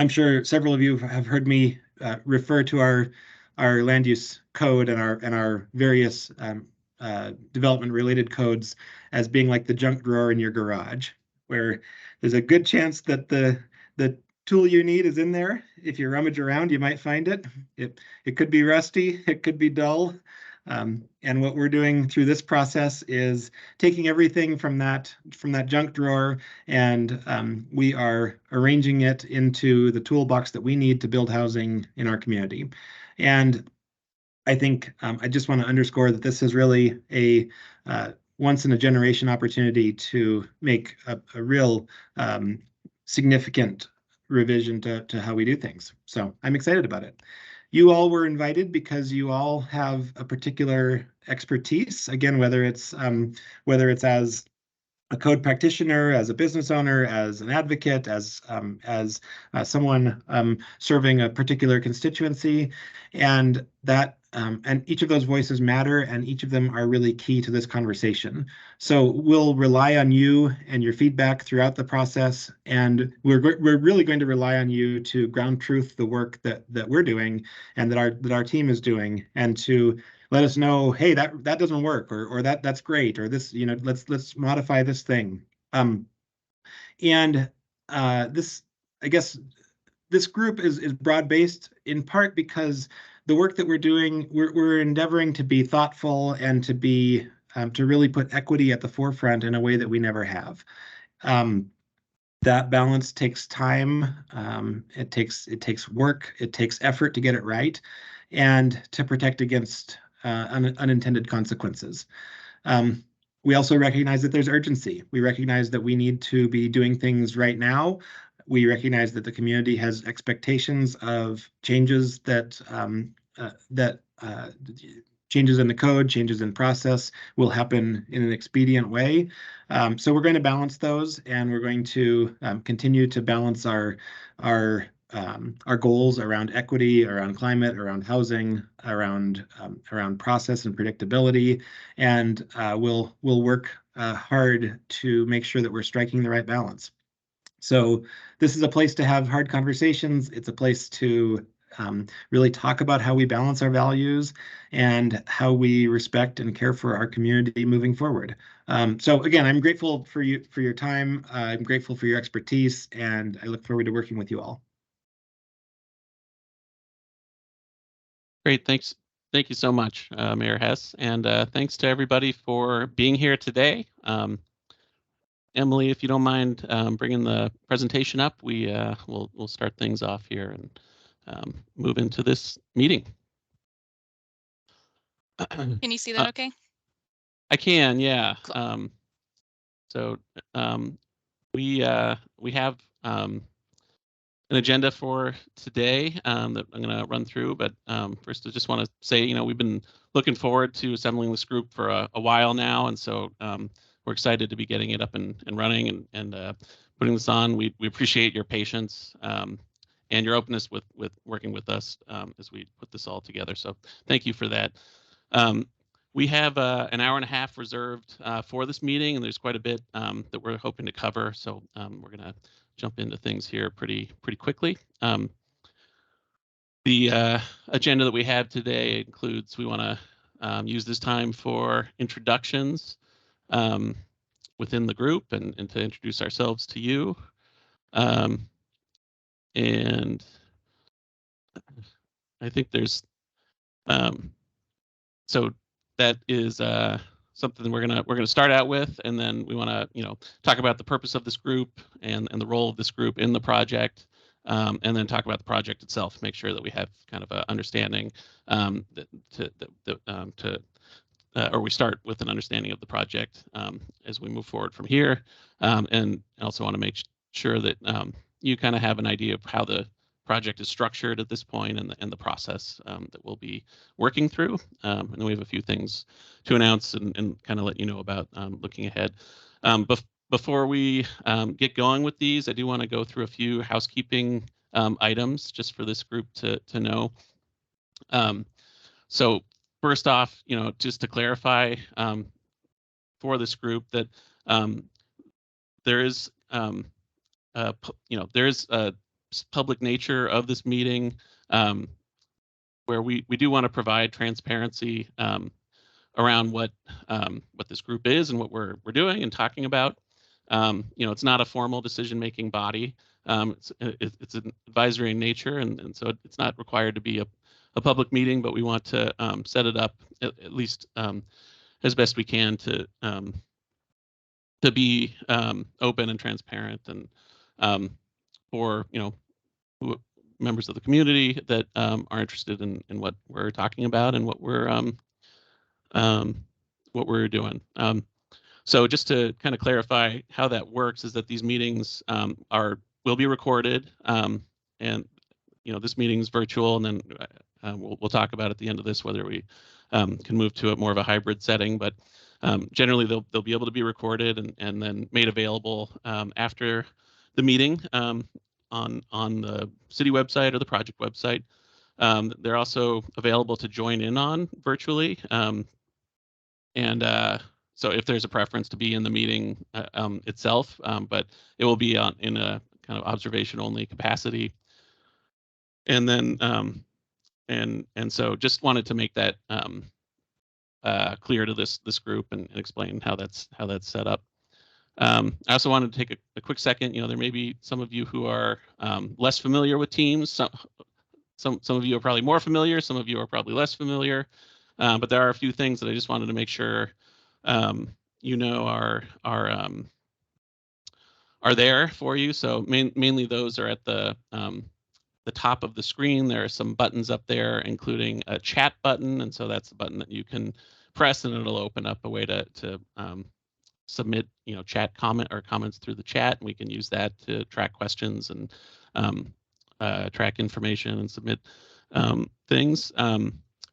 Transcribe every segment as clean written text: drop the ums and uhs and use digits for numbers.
I'm sure several of you have heard me refer to our land use code and our various development related codes as being like the junk drawer in your garage, where there's a good chance that the tool you need is in there. If you rummage around, you might find it. It could be rusty, it could be dull. And what we're doing through this process is taking everything from that junk drawer, and we are arranging it into the toolbox that we need to build housing in our community. And I think I just want to underscore that this is really a once in a generation opportunity to make a real significant revision to how we do things. So I'm excited about it. You all were invited because you all have a particular expertise. Again, whether it's as a code practitioner, as a business owner, as an advocate, as someone serving a particular constituency, and each of those voices matter, and each of them are really key to this conversation. So we'll rely on you and your feedback throughout the process, and we're really going to rely on you to ground truth the work that we're doing and that our team is doing, and to let us know, hey, that doesn't work, or that's great, or this, let's modify this thing. And this, I guess, this group is broad-based in part because the work that we're doing, we're endeavoring to be thoughtful and to be to really put equity at the forefront in a way that we never have. That balance takes time. It takes work. It takes effort to get it right, and to protect against unintended consequences. We also recognize that there's urgency. We recognize that we need to be doing things right now. We recognize that the community has expectations of changes changes in the code, changes in process will happen in an expedient way. So we're going to balance those, and we're going to continue to balance our goals around equity, around climate, around housing, around process and predictability, and we'll work hard to make sure that we're striking the right balance. So this is a place to have hard conversations. It's a place to really talk about how we balance our values and how we respect and care for our community moving forward. So again, I'm grateful for your time. I'm grateful for your expertise, and I look forward to working with you all. Great, thanks. Thank you so much, Mayor Hess, and thanks to everybody for being here today. Emily, if you don't mind bringing the presentation up, we'll start things off here and move into this meeting. Can you see that okay? I can, yeah. Cool. So we have an agenda for today that I'm going to run through, but first I just want to say, we've been looking forward to assembling this group for a while now, and so we're excited to be getting it up and running and putting this on. We appreciate your patience and your openness with working with us as we put this all together. So thank you for that. We have an hour and a half reserved for this meeting, and there's quite a bit that we're hoping to cover. So we're going to jump into things here pretty quickly. The agenda that we have today includes, we want to use this time for introductions within the group and to introduce ourselves to you. And I think there's, so that is something we're gonna start out with, and then we want to talk about the purpose of this group and the role of this group in the project, and then talk about the project itself. Make sure that we have kind of an understanding or we start with an understanding of the project as we move forward from here, and also want to make sure that you kind of have an idea of how the project is structured at this point and the process that we'll be working through. And then we have a few things to announce and kind of let you know about looking ahead. Before we get going with these, I do want to go through a few housekeeping items just for this group to know. So first off, just to clarify for this group that there is, there is public nature of this meeting, where we do want to provide transparency around what this group is and what we're doing and talking about. It's not a formal decision-making body. It's an advisory in nature, and so it's not required to be a public meeting, but we want to set it up at least as best we can to be open and transparent, and for members of the community that are interested in what we're talking about and what we're doing. So just to kind of clarify how that works is that these meetings will be recorded, and this meeting is virtual, and then we'll talk about at the end of this whether we can move to more of a hybrid setting. But generally, they'll be able to be recorded and then made available after the meeting on the city website or the project website. They're also available to join in on virtually, and so if there's a preference to be in the meeting itself, but it will be in a kind of observation only capacity. And then and so just wanted to make that clear to this group and explain how that's set up. I also wanted to take a quick second. There may be some of you who are less familiar with Teams. Some of you are probably more familiar. Some of you are probably less familiar. But there are a few things that I just wanted to make sure are there for you. So mainly those are at the top of the screen. There are some buttons up there, including a chat button, and so that's the button that you can press, and it'll open up a way to submit chat comments through the chat, and we can use that to track questions and track information and submit things.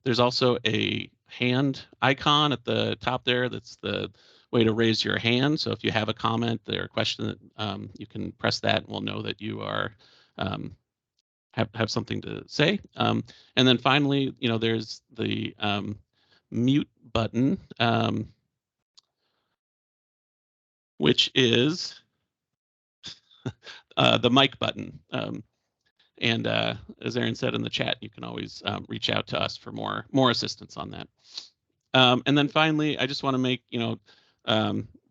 There's also a hand icon at the top there. That's the way to raise your hand. So if you have a comment or a question, you can press that, and we'll know that you are have something to say. And then finally, there's the mute button, which is the mic button. And as Aaron said in the chat, you can always reach out to us for more assistance on that. And then finally, I just want to make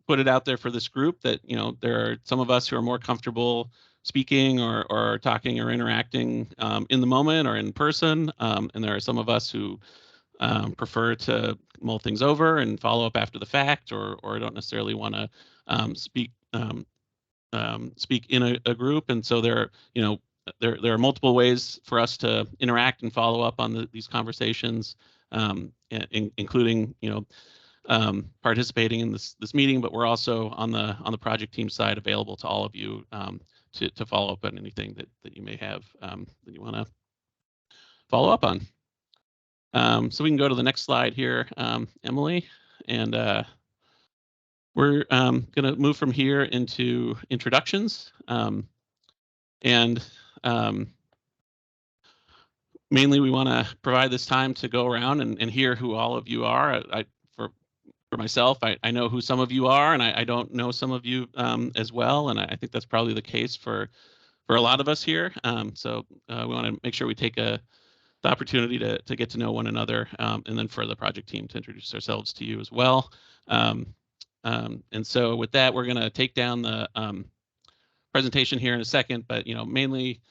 put it out there for this group that there are some of us who are more comfortable speaking or talking or interacting in the moment or in person, and there are some of us who prefer to mull things over and follow up after the fact, or don't necessarily want to speak in a group. And so there are multiple ways for us to interact and follow up on these conversations, including participating in this meeting. But we're also on the project team side available to all of you to follow up on anything that you may have that you want to follow up on. So we can go to the next slide here, Emily, and we're going to move from here into introductions. And mainly we want to provide this time to go around and hear who all of you are. For myself, I know who some of you are, and I don't know some of you as well, and I think that's probably the case for a lot of us here. So we want to make sure we take the opportunity to get to know one another, and then for the project team to introduce ourselves to you as well. And so with that, we're going to take down the presentation here in a second, but mainly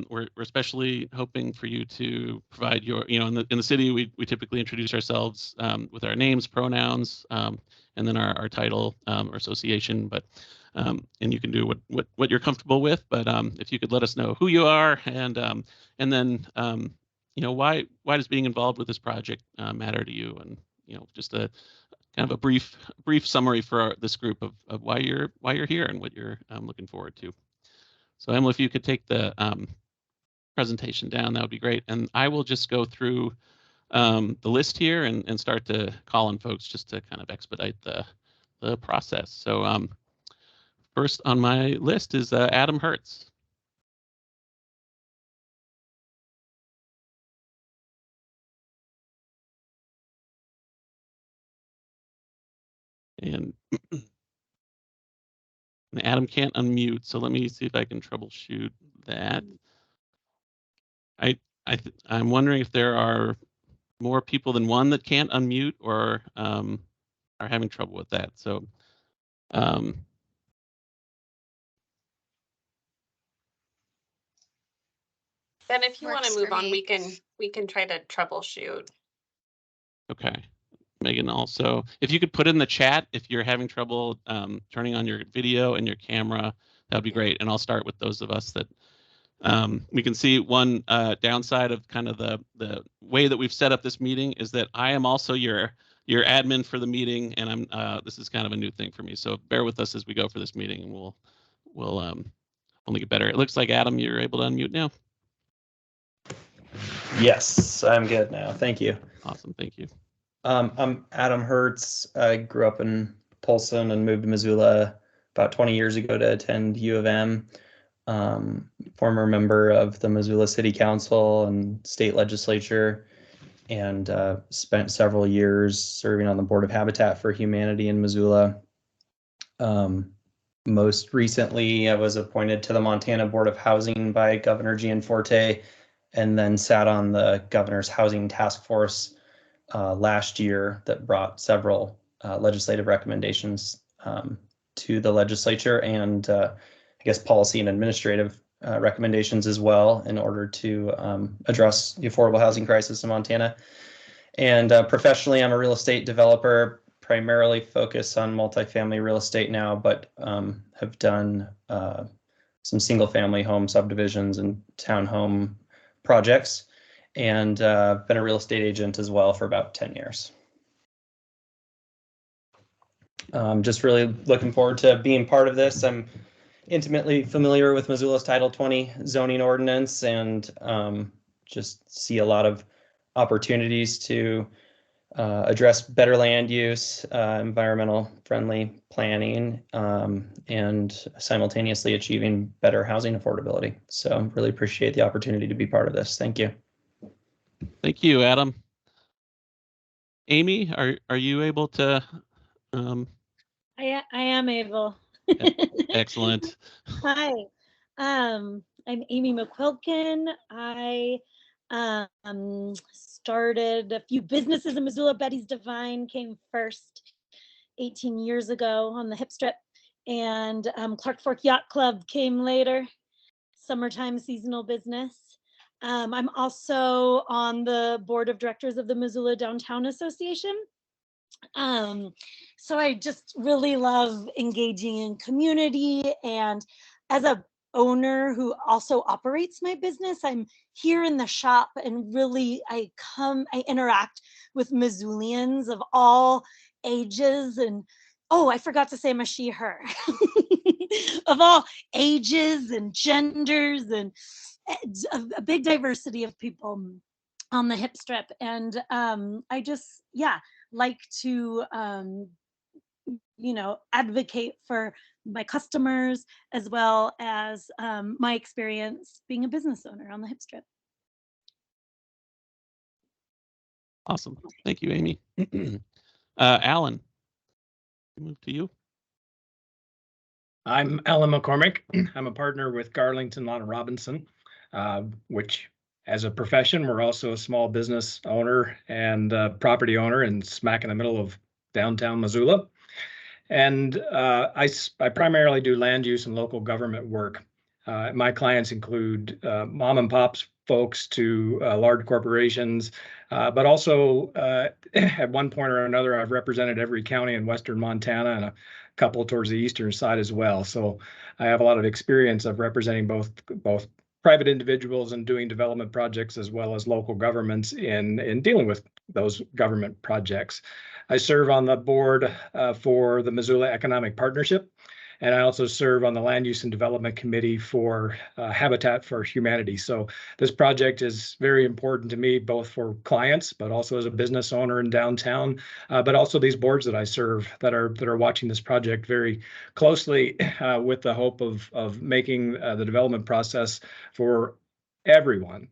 we're especially hoping for you to provide your, in the city we typically introduce ourselves with our names, pronouns, and then our title or association. But and you can do what you're comfortable with. But if you could let us know who you are, and then why does being involved with this project matter to you, and just a kind of a brief summary for this group of why you're here and what you're looking forward to. So Emily, if you could take the presentation down, that would be great. And I will just go through the list here and start to call on folks just to kind of expedite the process. So first on my list is Adam Hertz. And Adam can't unmute, so let me see if I can troubleshoot that. I'm wondering if there are more people than one that can't unmute or are having trouble with that. So Then if you want Works to move for on, me. we can try to troubleshoot. okay. Megan, also, if you could put in the chat if you're having trouble turning on your video and your camera, that would be great. And I'll start with those of us that we can see. One downside of kind of the way that we've set up this meeting is that I am also your admin for the meeting, and this is kind of a new thing for me. So bear with us as we go for this meeting, and we'll only get better. It looks like Adam, you're able to unmute now. Yes, I'm good now. Thank you. Awesome, thank you. I'm Adam Hertz. I grew up in Polson and moved to Missoula about 20 years ago to attend U of M. Former member of the Missoula City Council and state legislature, and spent several years serving on the Board of Habitat for Humanity in Missoula. Most recently, I was appointed to the Montana Board of Housing by Governor Gianforte, and then sat on the governor's housing task force last year that brought several legislative recommendations to the legislature, and I guess policy and administrative recommendations as well, in order to address the affordable housing crisis in Montana. And professionally, I'm a real estate developer, primarily focused on multifamily real estate now, but have done some single family home subdivisions and townhome projects, and been a real estate agent as well for about 10 years. Just really looking forward to being part of this. I'm intimately familiar with Missoula's Title 20 zoning ordinance, and just see a lot of opportunities to address better land use, environmental friendly planning, and simultaneously achieving better housing affordability. So really appreciate the opportunity to be part of this. Thank you. Thank you, Adam. Amy, are you able to? I am able. Excellent. Hi, I'm Amy McQuilkin. I started a few businesses in Missoula. Betty's Divine came first 18 years ago on the hip strip, and Clark Fork Yacht Club came later, summertime seasonal business. I'm also on the board of directors of the Missoula Downtown Association. So I just really love engaging in community, and as a owner who also operates my business, I'm here in the shop, and really I interact with Missoulians of all ages, and oh, I forgot to say I'm a she, her, of all ages and genders, and a big diversity of people on the hip strip. And I just, yeah, like to advocate for my customers, as well as my experience being a business owner on the hip strip. Awesome. Thank you, Amy. Alan, move to you. I'm Alan McCormick. I'm a partner with Garlington Lawn Robinson, which as a profession, we're also a small business owner and property owner in smack in the middle of downtown Missoula. And I primarily do land use and local government work. My clients include mom and pops folks to large corporations, but also at one point or another, I've represented every county in western Montana and a couple towards the eastern side as well. So I have a lot of experience of representing both private individuals and doing development projects, as well as local governments in dealing with those government projects. I serve on the board for the Missoula Economic Partnership, and I also serve on the Land Use and Development Committee for Habitat for Humanity. So this project is very important to me, both for clients, but also as a business owner in downtown, but also these boards that I serve that are watching this project very closely with the hope of making the development process for everyone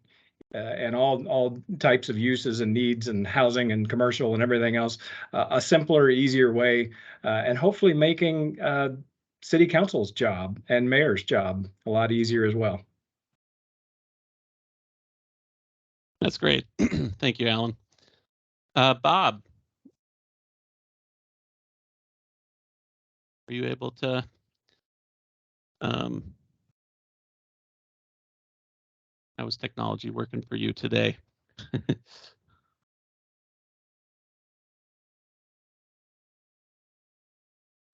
and all types of uses and needs and housing and commercial and everything else, a simpler, easier way, and hopefully making city council's job and mayor's job a lot easier as well. That's great. Thank you, Alan. Bob, are you able to? How is technology working for you today?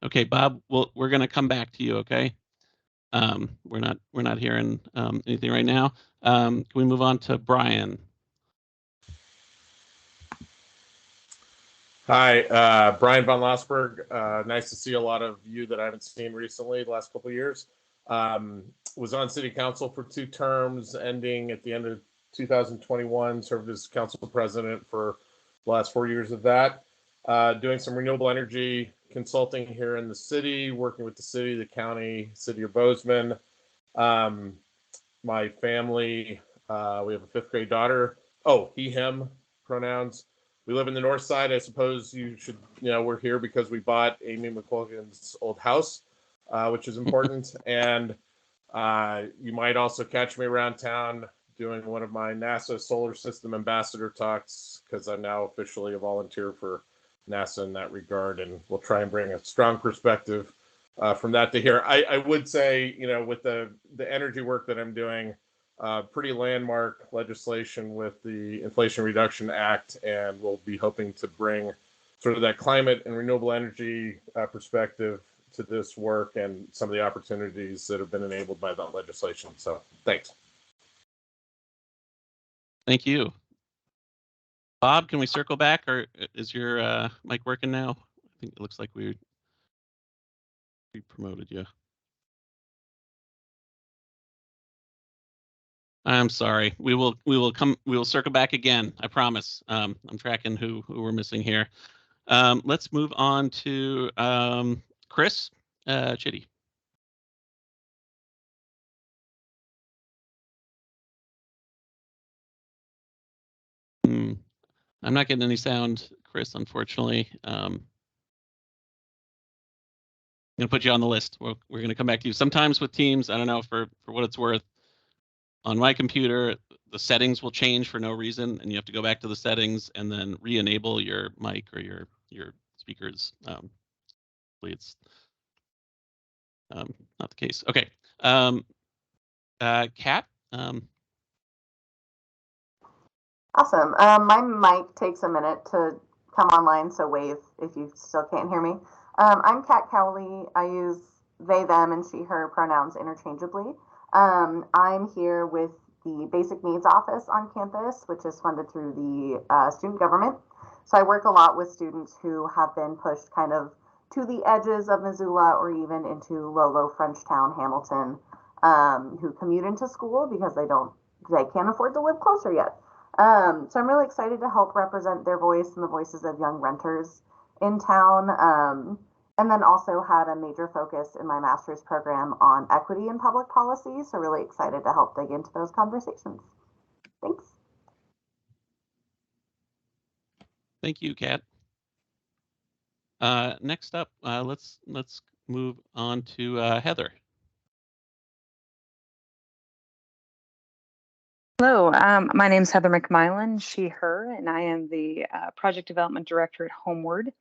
Okay, Bob, we're going to come back to you. Okay, we're not hearing anything right now. Can we move on to Brian? Hi, Brian von Lossberg. Nice to see a lot of you that I haven't seen recently the last couple of years. Was on city council for 2 terms, ending at the end of 2021, served as council president for the last 4 years of that. Doing some renewable energy consulting here in the city, working with the city, the county, city of Bozeman. My family, we have a 5th grade daughter. Oh, he, him pronouns. We live in the north side. I suppose you should, we're here because we bought Amy McQuilkin's old house, which is important. And you might also catch me around town doing one of my NASA solar system ambassador talks, because I'm now officially a volunteer for NASA in that regard. And we'll try and bring a strong perspective from that to here. I would say, with the energy work that I'm doing, pretty landmark legislation with the Inflation Reduction Act, and we'll be hoping to bring sort of that climate and renewable energy perspective to this work and some of the opportunities that have been enabled by that legislation. So thanks. Thank you. Bob, can we circle back, or is your mic working now? I think it looks like we promoted you. I'm sorry. We will circle back again. I promise. I'm tracking who we're missing here. Let's move on to Chris Chitty. I'm not getting any sound, Chris, unfortunately. I'm gonna put you on the list. We're gonna come back to you. Sometimes with Teams, I don't know, for what it's worth, on my computer, the settings will change for no reason, and you have to go back to the settings and then re-enable your mic or your speakers. Hopefully it's not the case. Okay. Kat. Awesome. My mic takes a minute to come online, so wave if you still can't hear me. I'm Kat Cowley. I use they, them, and she, her pronouns interchangeably. I'm here with the Basic Needs Office on campus, which is funded through the student government. So I work a lot with students who have been pushed kind of to the edges of Missoula or even into Lolo, Frenchtown, Hamilton, who commute into school because they can't afford to live closer yet. So I'm really excited to help represent their voice and the voices of young renters in town. And then also had a major focus in my master's program on equity in public policy. So really excited to help dig into those conversations. Thanks. Thank you, Kat. Next up, let's move on to Heather. Hello, my name is Heather McMillan, she, her, and I am the Project Development Director at Homeward.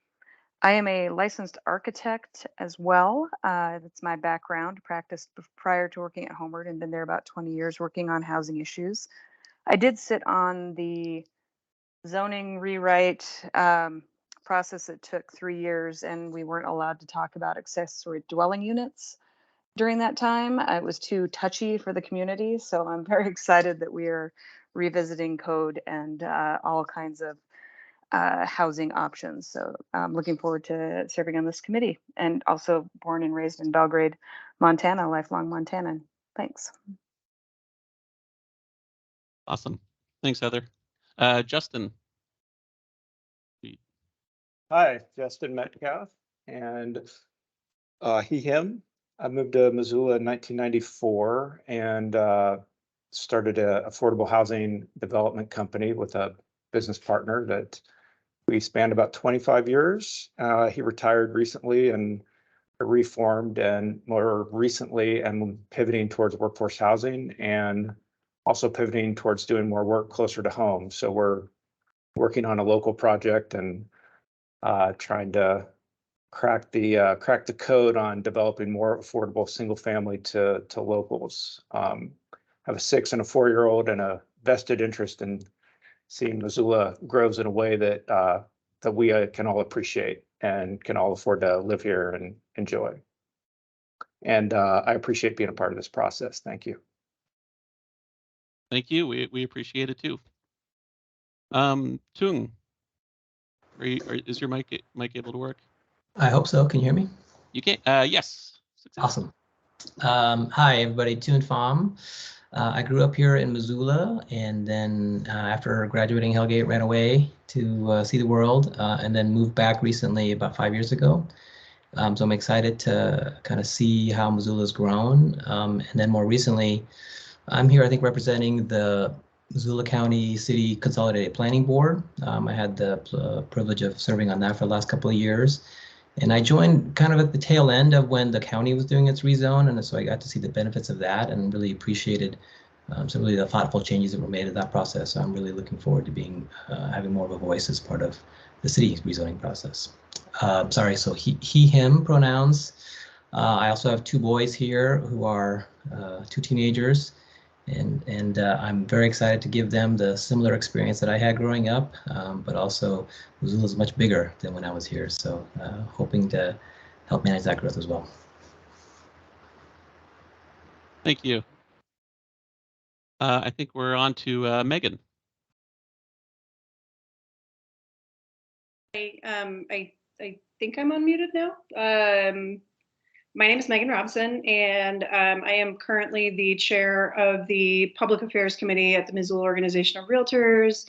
I am a licensed architect as well. That's my background, practiced prior to working at Homeward and been there about 20 years working on housing issues. I did sit on the zoning rewrite process that took 3 years, and we weren't allowed to talk about accessory dwelling units during that time. It was too touchy for the community, so I'm very excited that we are revisiting code and all kinds of housing options. So I'm looking forward to serving on this committee, and also born and raised in Belgrade, Montana, lifelong Montanan. Thanks. Awesome. Thanks, Heather. Justin. Hi, Justin Metcalf, and he, him. I moved to Missoula in 1994 and started an affordable housing development company with a business partner that we spanned about 25 years. He retired recently and reformed, and more recently and pivoting towards workforce housing. And also pivoting towards doing more work closer to home. So we're working on a local project and trying to crack the code on developing more affordable single family to locals. Have a 6 and a 4-year-old and a vested interest in seeing Missoula grows in a way that that we can all appreciate and can all afford to live here and enjoy. And I appreciate being a part of this process. Thank you. Thank you. We appreciate it too. Tung, is your mic able to work? I hope so. Can you hear me? You can. Yes. Awesome. Hi, everybody. Toon Pham. I grew up here in Missoula, and then after graduating Hellgate, ran away to see the world, and then moved back recently about 5 years ago. So I'm excited to kind of see how Missoula's grown. And then more recently, I'm here, I think, representing the Missoula County City Consolidated Planning Board. I had the privilege of serving on that for the last couple of years. And I joined kind of at the tail end of when the county was doing its rezone, and so I got to see the benefits of that and really appreciated some really the thoughtful changes that were made in that process. So I'm really looking forward to being having more of a voice as part of the city rezoning process. Sorry, so he, him pronouns. I also have 2 boys here who are 2 teenagers. And I'm very excited to give them the similar experience that I had growing up, but also Missoula is much bigger than when I was here. So hoping to help manage that growth as well. Thank you. I think we're on to Megan. I think I'm unmuted now. My name is Megan Robson, and I am currently the chair of the Public Affairs Committee at the Missoula Organization of Realtors.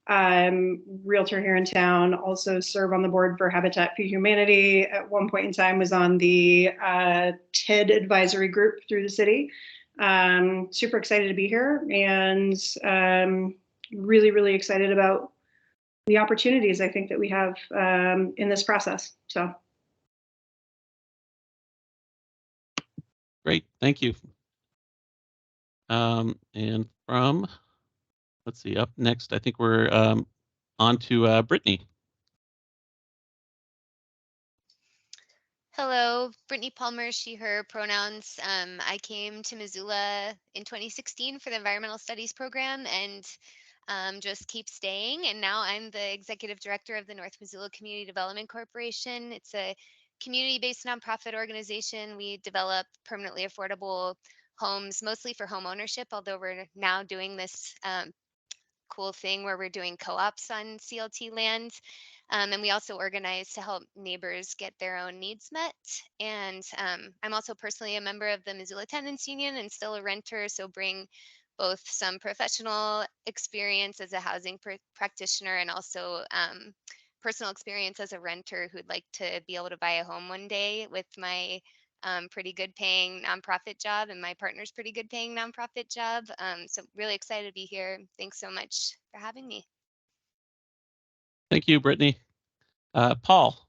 Realtor here in town, also serve on the board for Habitat for Humanity. At one point in time was on the TED advisory group through the city. Super excited to be here and really, really excited about the opportunities I think that we have in this process. So. Great, thank you. And from, let's see, up next, I think we're on to Brittany. Hello, Brittany Palmer, she, her pronouns. I came to Missoula in 2016 for the environmental studies program and just keep staying. And now I'm the executive director of the North Missoula Community Development Corporation. It's a community-based nonprofit organization. We develop permanently affordable homes, mostly for home ownership, although we're now doing this cool thing where we're doing co-ops on CLT land. And we also organize to help neighbors get their own needs met. And I'm also personally a member of the Missoula Tenants Union and still a renter, so bring both some professional experience as a housing practitioner and also personal experience as a renter who'd like to be able to buy a home one day with my pretty good paying nonprofit job, and my partner's pretty good paying nonprofit job. So really excited to be here. Thanks so much for having me. Thank you, Brittany. Paul.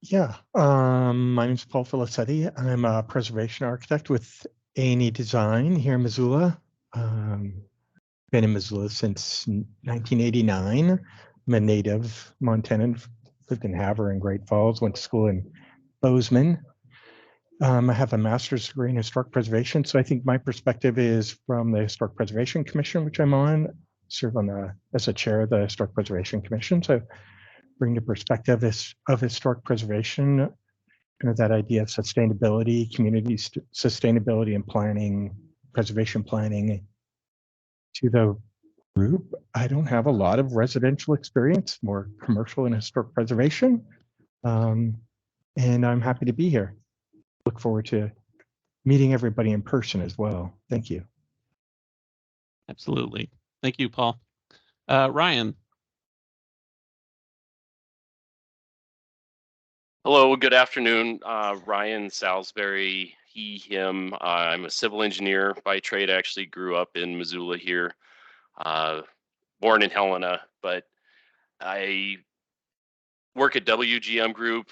Yeah, my name is Paul Filicetti. I'm a preservation architect with A&E Design here in Missoula. Been in Missoula since 1989. I'm a native Montanan, lived in Havre and Great Falls, went to school in Bozeman. I have a master's degree in historic preservation, so I think my perspective is from the Historic Preservation Commission, which I'm on, serve on as a chair of the Historic Preservation Commission. So bring the perspective of historic preservation, that idea of sustainability, community sustainability and planning, preservation planning to the group. I don't have a lot of residential experience, more commercial and historic preservation. And I'm happy to be here. Look forward to meeting everybody in person as well. Thank you. Absolutely. Thank you, Paul. Ryan. Hello, good afternoon. Ryan Salisbury, he, him. I'm a civil engineer by trade. I actually grew up in Missoula here, born in Helena, but I work at WGM Group.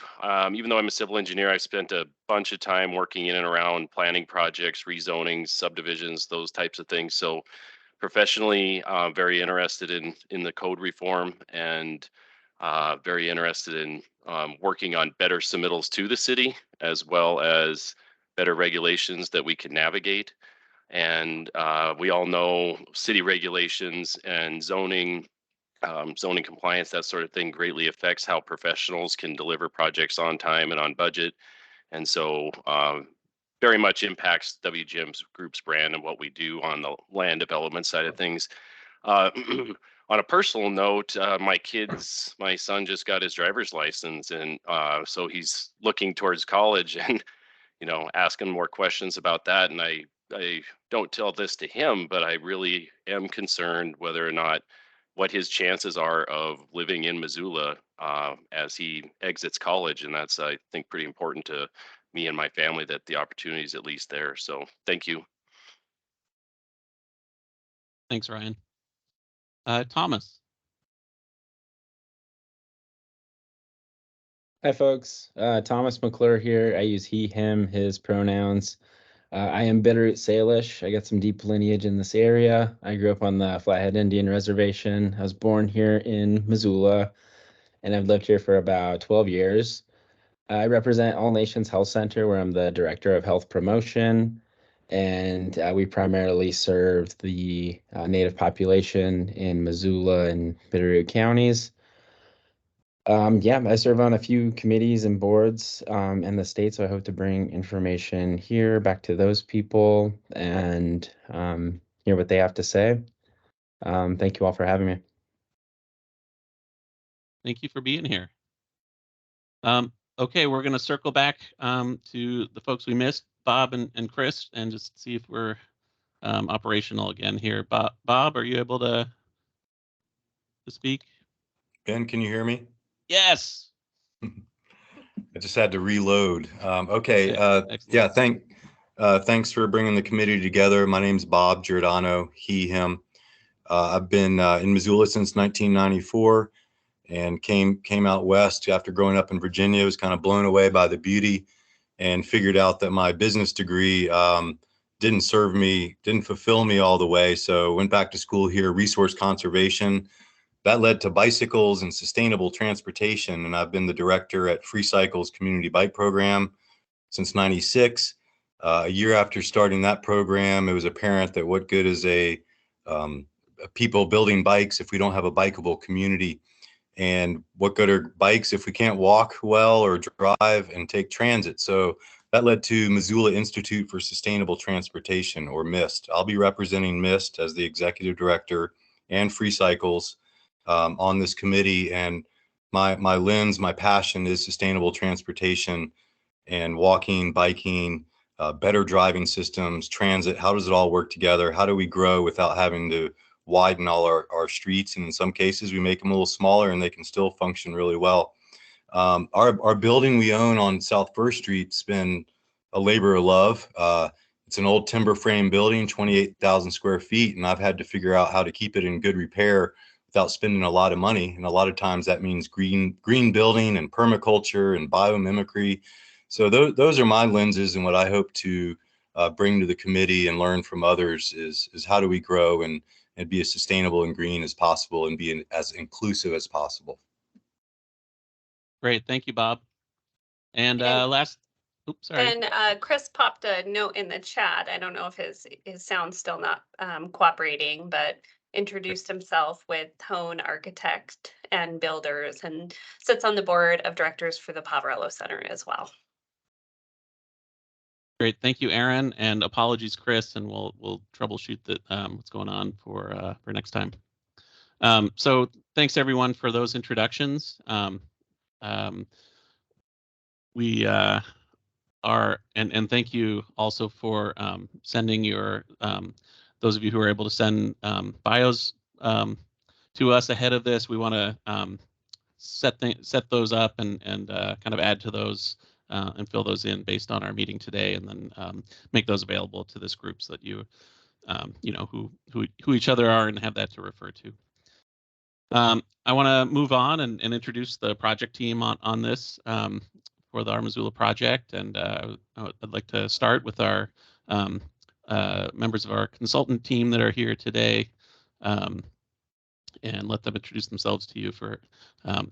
Even though I'm a civil engineer, I've spent a bunch of time working in and around planning projects, rezonings, subdivisions, those types of things. So professionally, very interested in the code reform, and very interested in working on better submittals to the city, as well as better regulations that we can navigate. And we all know city regulations and zoning, zoning compliance, that sort of thing greatly affects how professionals can deliver projects on time and on budget. And so very much impacts WGM's group's brand and what we do on the land development side of things. On a personal note, my son just got his driver's license, and so he's looking towards college and, asking more questions about that. And I don't tell this to him, but I really am concerned whether or not what his chances are of living in Missoula as he exits college. And that's, I think, pretty important to me and my family, that the opportunity is at least there. So thank you. Thanks, Ryan. Thomas. Hi, folks. Thomas McClure here. I use he, him, his pronouns. I am Bitterroot Salish. I got some deep lineage in this area. I grew up on the Flathead Indian Reservation. I was born here in Missoula, and I've lived here for about 12 years. I represent All Nations Health Center, where I'm the Director of Health Promotion, and we primarily serve the Native population in Missoula and Bitterroot counties. Yeah, I serve on a few committees and boards in the state, so I hope to bring information here back to those people and hear what they have to say. Thank you all for having me. Thank you for being here. Okay, we're going to circle back to the folks we missed, Bob and Chris, and just see if we're operational again here. Bob, are you able to speak? Ben, can you hear me? Yes. I just had to reload. Okay. Yeah. Thanks for bringing the committee together. My name's Bob Giordano, he, him. I've been in Missoula since 1994 and came out west after growing up in Virginia. Was kind of blown away by the beauty and figured out that my business degree didn't fulfill me all the way. So went back to school here, resource conservation. That led to bicycles and sustainable transportation, and I've been the director at Free Cycles Community Bike Program since '96. A year after starting that program, it was apparent that what good is people building bikes if we don't have a bikeable community? And what good are bikes if we can't walk well or drive and take transit? So that led to Missoula Institute for Sustainable Transportation, or MIST. I'll be representing MIST as the executive director and Free Cycles on this committee, and my lens, my passion is sustainable transportation and walking, biking, better driving systems, transit. How does it all work together? How do we grow without having to widen all our streets? And in some cases, we make them a little smaller and they can still function really well. Our building we own on South First Street's been a labor of love. It's an old timber frame building, 28,000 square feet, and I've had to figure out how to keep it in good repair without spending a lot of money. And a lot of times that means green building and permaculture and biomimicry. So those are my lenses, and what I hope to bring to the committee and learn from others is how do we grow and be as sustainable and green as possible and be as inclusive as possible. Great, thank you, Bob. And oops, sorry. And Chris popped a note in the chat. I don't know if his sound's still not cooperating, but introduced himself with Hone Architect and Builders, and sits on the board of directors for the Poverello Center as well. Great, thank you, Aaron, and apologies, Chris, and we'll troubleshoot that what's going on for next time. So thanks everyone for those introductions. We are, and thank you also for sending your those of you who are able to send bios to us ahead of this. We want to set those up and kind of add to those and fill those in based on our meeting today, and then make those available to this group so that you you know who each other are and have that to refer to. I want to move on and introduce the project team on this for the Missoula project, and I'd like to start with our members of our consultant team that are here today, and let them introduce themselves to you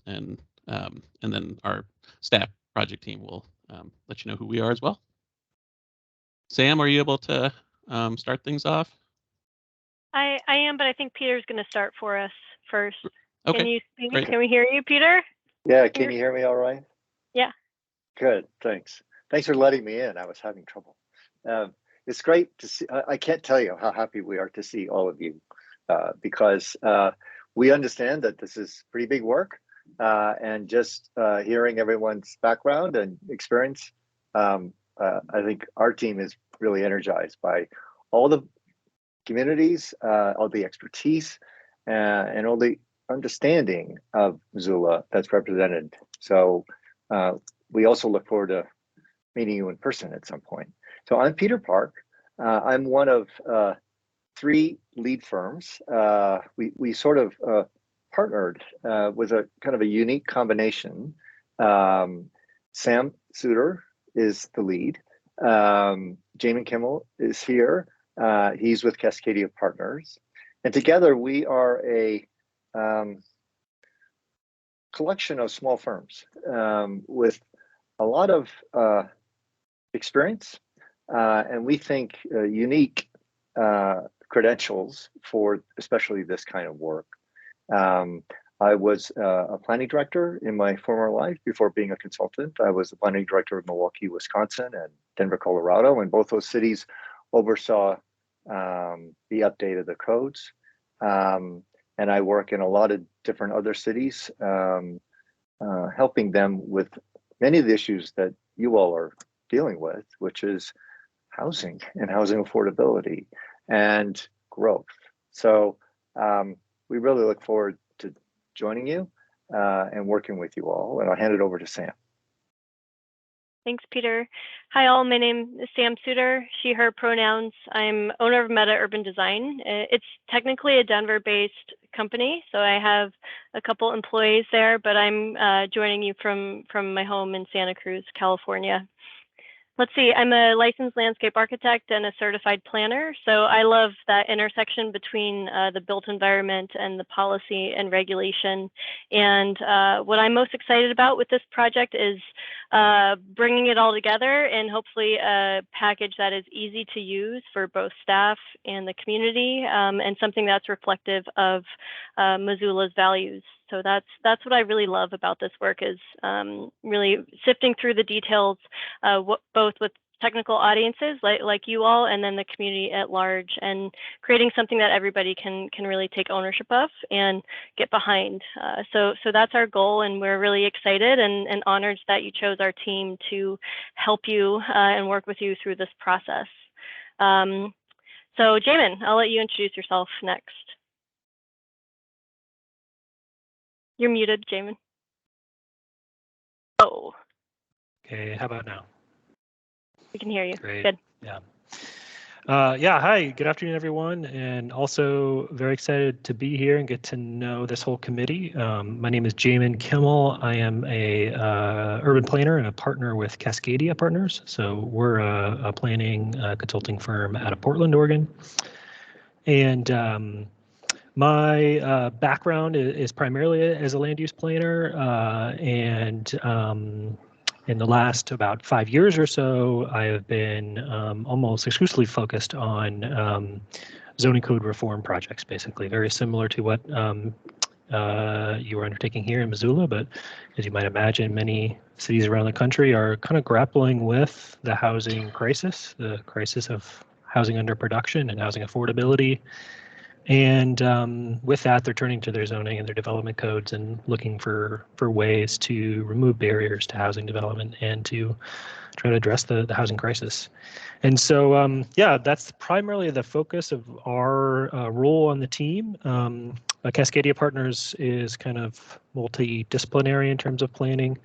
and then our staff project team will let you know who we are as well. Sam, are you able to start things off? I am, but I think Peter's going to start for us first. Okay. Can you speak? Great. Can we hear you, Peter? Yeah, can you hear me all right? Yeah. Good, thanks. Thanks for letting me in. I was having trouble. It's great to see. I can't tell you how happy we are to see all of you because we understand that this is pretty big work, and just hearing everyone's background and experience, I think our team is really energized by all the communities, all the expertise, and all the understanding of Missoula that's represented. So we also look forward to meeting you in person at some point. So I'm Peter Park. I'm one of 3 lead firms. We sort of partnered with a kind of a unique combination. Sam Suter is the lead. Jamin Kimmel is here. He's with Cascadia Partners. And together we are a collection of small firms with a lot of experience and we think unique credentials for especially this kind of work. I was a planning director in my former life before being a consultant. I was the planning director of Milwaukee, Wisconsin and Denver, Colorado, and both those cities oversaw the update of the codes. And I work in a lot of different other cities, helping them with many of the issues that you all are dealing with, which is housing and housing affordability and growth. So we really look forward to joining you and working with you all. And I'll hand it over to Sam. Thanks, Peter. Hi, all. My name is Sam Suter, she, her pronouns. I'm owner of Meta Urban Design. It's technically a Denver-based company, so I have a couple employees there, but I'm joining you from my home in Santa Cruz, California. Let's see, I'm a licensed landscape architect and a certified planner. So I love that intersection between the built environment and the policy and regulation. And what I'm most excited about with this project is bringing it all together and hopefully a package that is easy to use for both staff and the community, and something that's reflective of Missoula's values. So that's what I really love about this work is really sifting through the details, both with technical audiences like you all, and then the community at large, and creating something that everybody can really take ownership of and get behind. So that's our goal, and we're really excited and honored that you chose our team to help you and work with you through this process. So Jamin, I'll let you introduce yourself next. You're muted, Jamin. Oh. Okay, how about now? We can hear you. Great. Good. Yeah. Yeah, hi, good afternoon, everyone. And also very excited to be here and get to know this whole committee. My name is Jamin Kimmel. I am a urban planner and a partner with Cascadia Partners. So we're a planning consulting firm out of Portland, Oregon. And my background is primarily as a land use planner, and in the last about 5 years or so, I have been almost exclusively focused on zoning code reform projects, basically very similar to what you are undertaking here in Missoula. But as you might imagine, many cities around the country are kind of grappling with the housing crisis, the crisis of housing underproduction and housing affordability. And with that, they're turning to their zoning and their development codes and looking for ways to remove barriers to housing development and to try to address the housing crisis. And so, yeah, that's primarily the focus of our role on the team. Cascadia Partners is kind of multidisciplinary in terms of planning.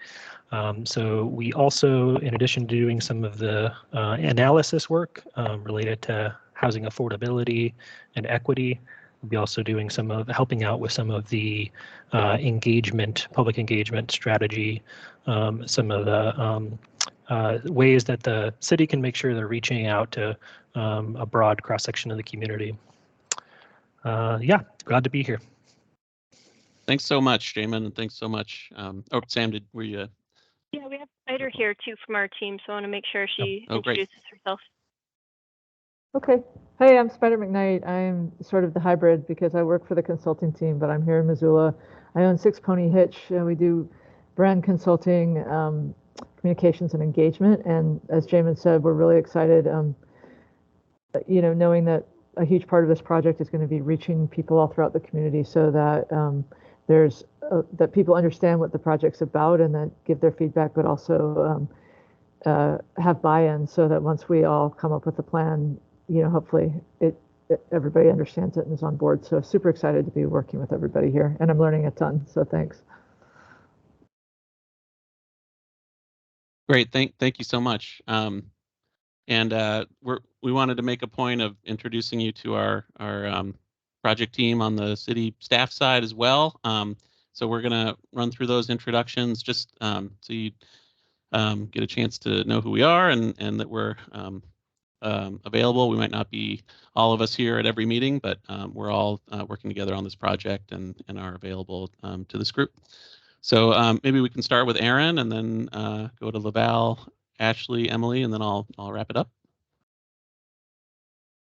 So we also, in addition to doing some of the analysis work related to housing affordability and equity, We'll be also doing some of helping out with some of the public engagement strategy, some of the ways that the city can make sure they're reaching out to a broad cross section of the community. Yeah, glad to be here. Thanks so much, Jamin, and thanks so much. Oh, Sam, were you? Yeah, we have Spider here too from our team, so I want to make sure she introduces herself. Okay. Hey, I'm Spider McKnight. I'm sort of the hybrid because I work for the consulting team, but I'm here in Missoula. I own Six Pony Hitch, and we do brand consulting, communications, and engagement. And as Jamin said, we're really excited, knowing that a huge part of this project is going to be reaching people all throughout the community so that that people understand what the project's about and that give their feedback, but also have buy-in so that once we all come up with a plan, hopefully everybody understands it and is on board. So super excited to be working with everybody here, and I'm learning a ton. So thanks. Great, thank you so much. And we wanted to make a point of introducing you to our project team on the city staff side as well. So we're gonna run through those introductions just so you get a chance to know who we are and that we're available. We might not be all of us here at every meeting, but we're all working together on this project and are available to this group. So maybe we can start with Aaron and then go to Laval, Ashley, Emily, and then I'll wrap it up.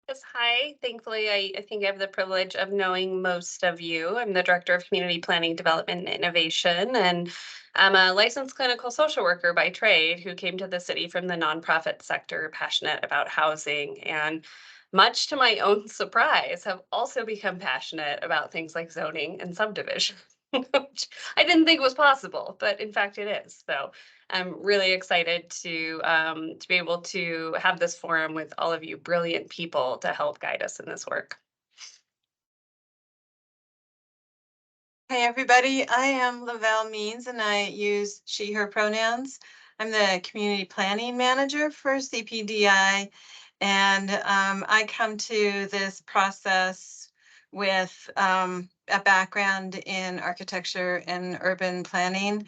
Yes, hi. Thankfully, I think I have the privilege of knowing most of you. I'm the Director of Community Planning, Development, and Innovation, and I'm a licensed clinical social worker by trade who came to the city from the nonprofit sector, passionate about housing, and much to my own surprise, have also become passionate about things like zoning and subdivision, which I didn't think was possible, but in fact it is. So I'm really excited to be able to have this forum with all of you brilliant people to help guide us in this work. Hey everybody, I am Lavelle Means and I use she, her pronouns. I'm the community planning manager for CPDI, and I come to this process with a background in architecture and urban planning.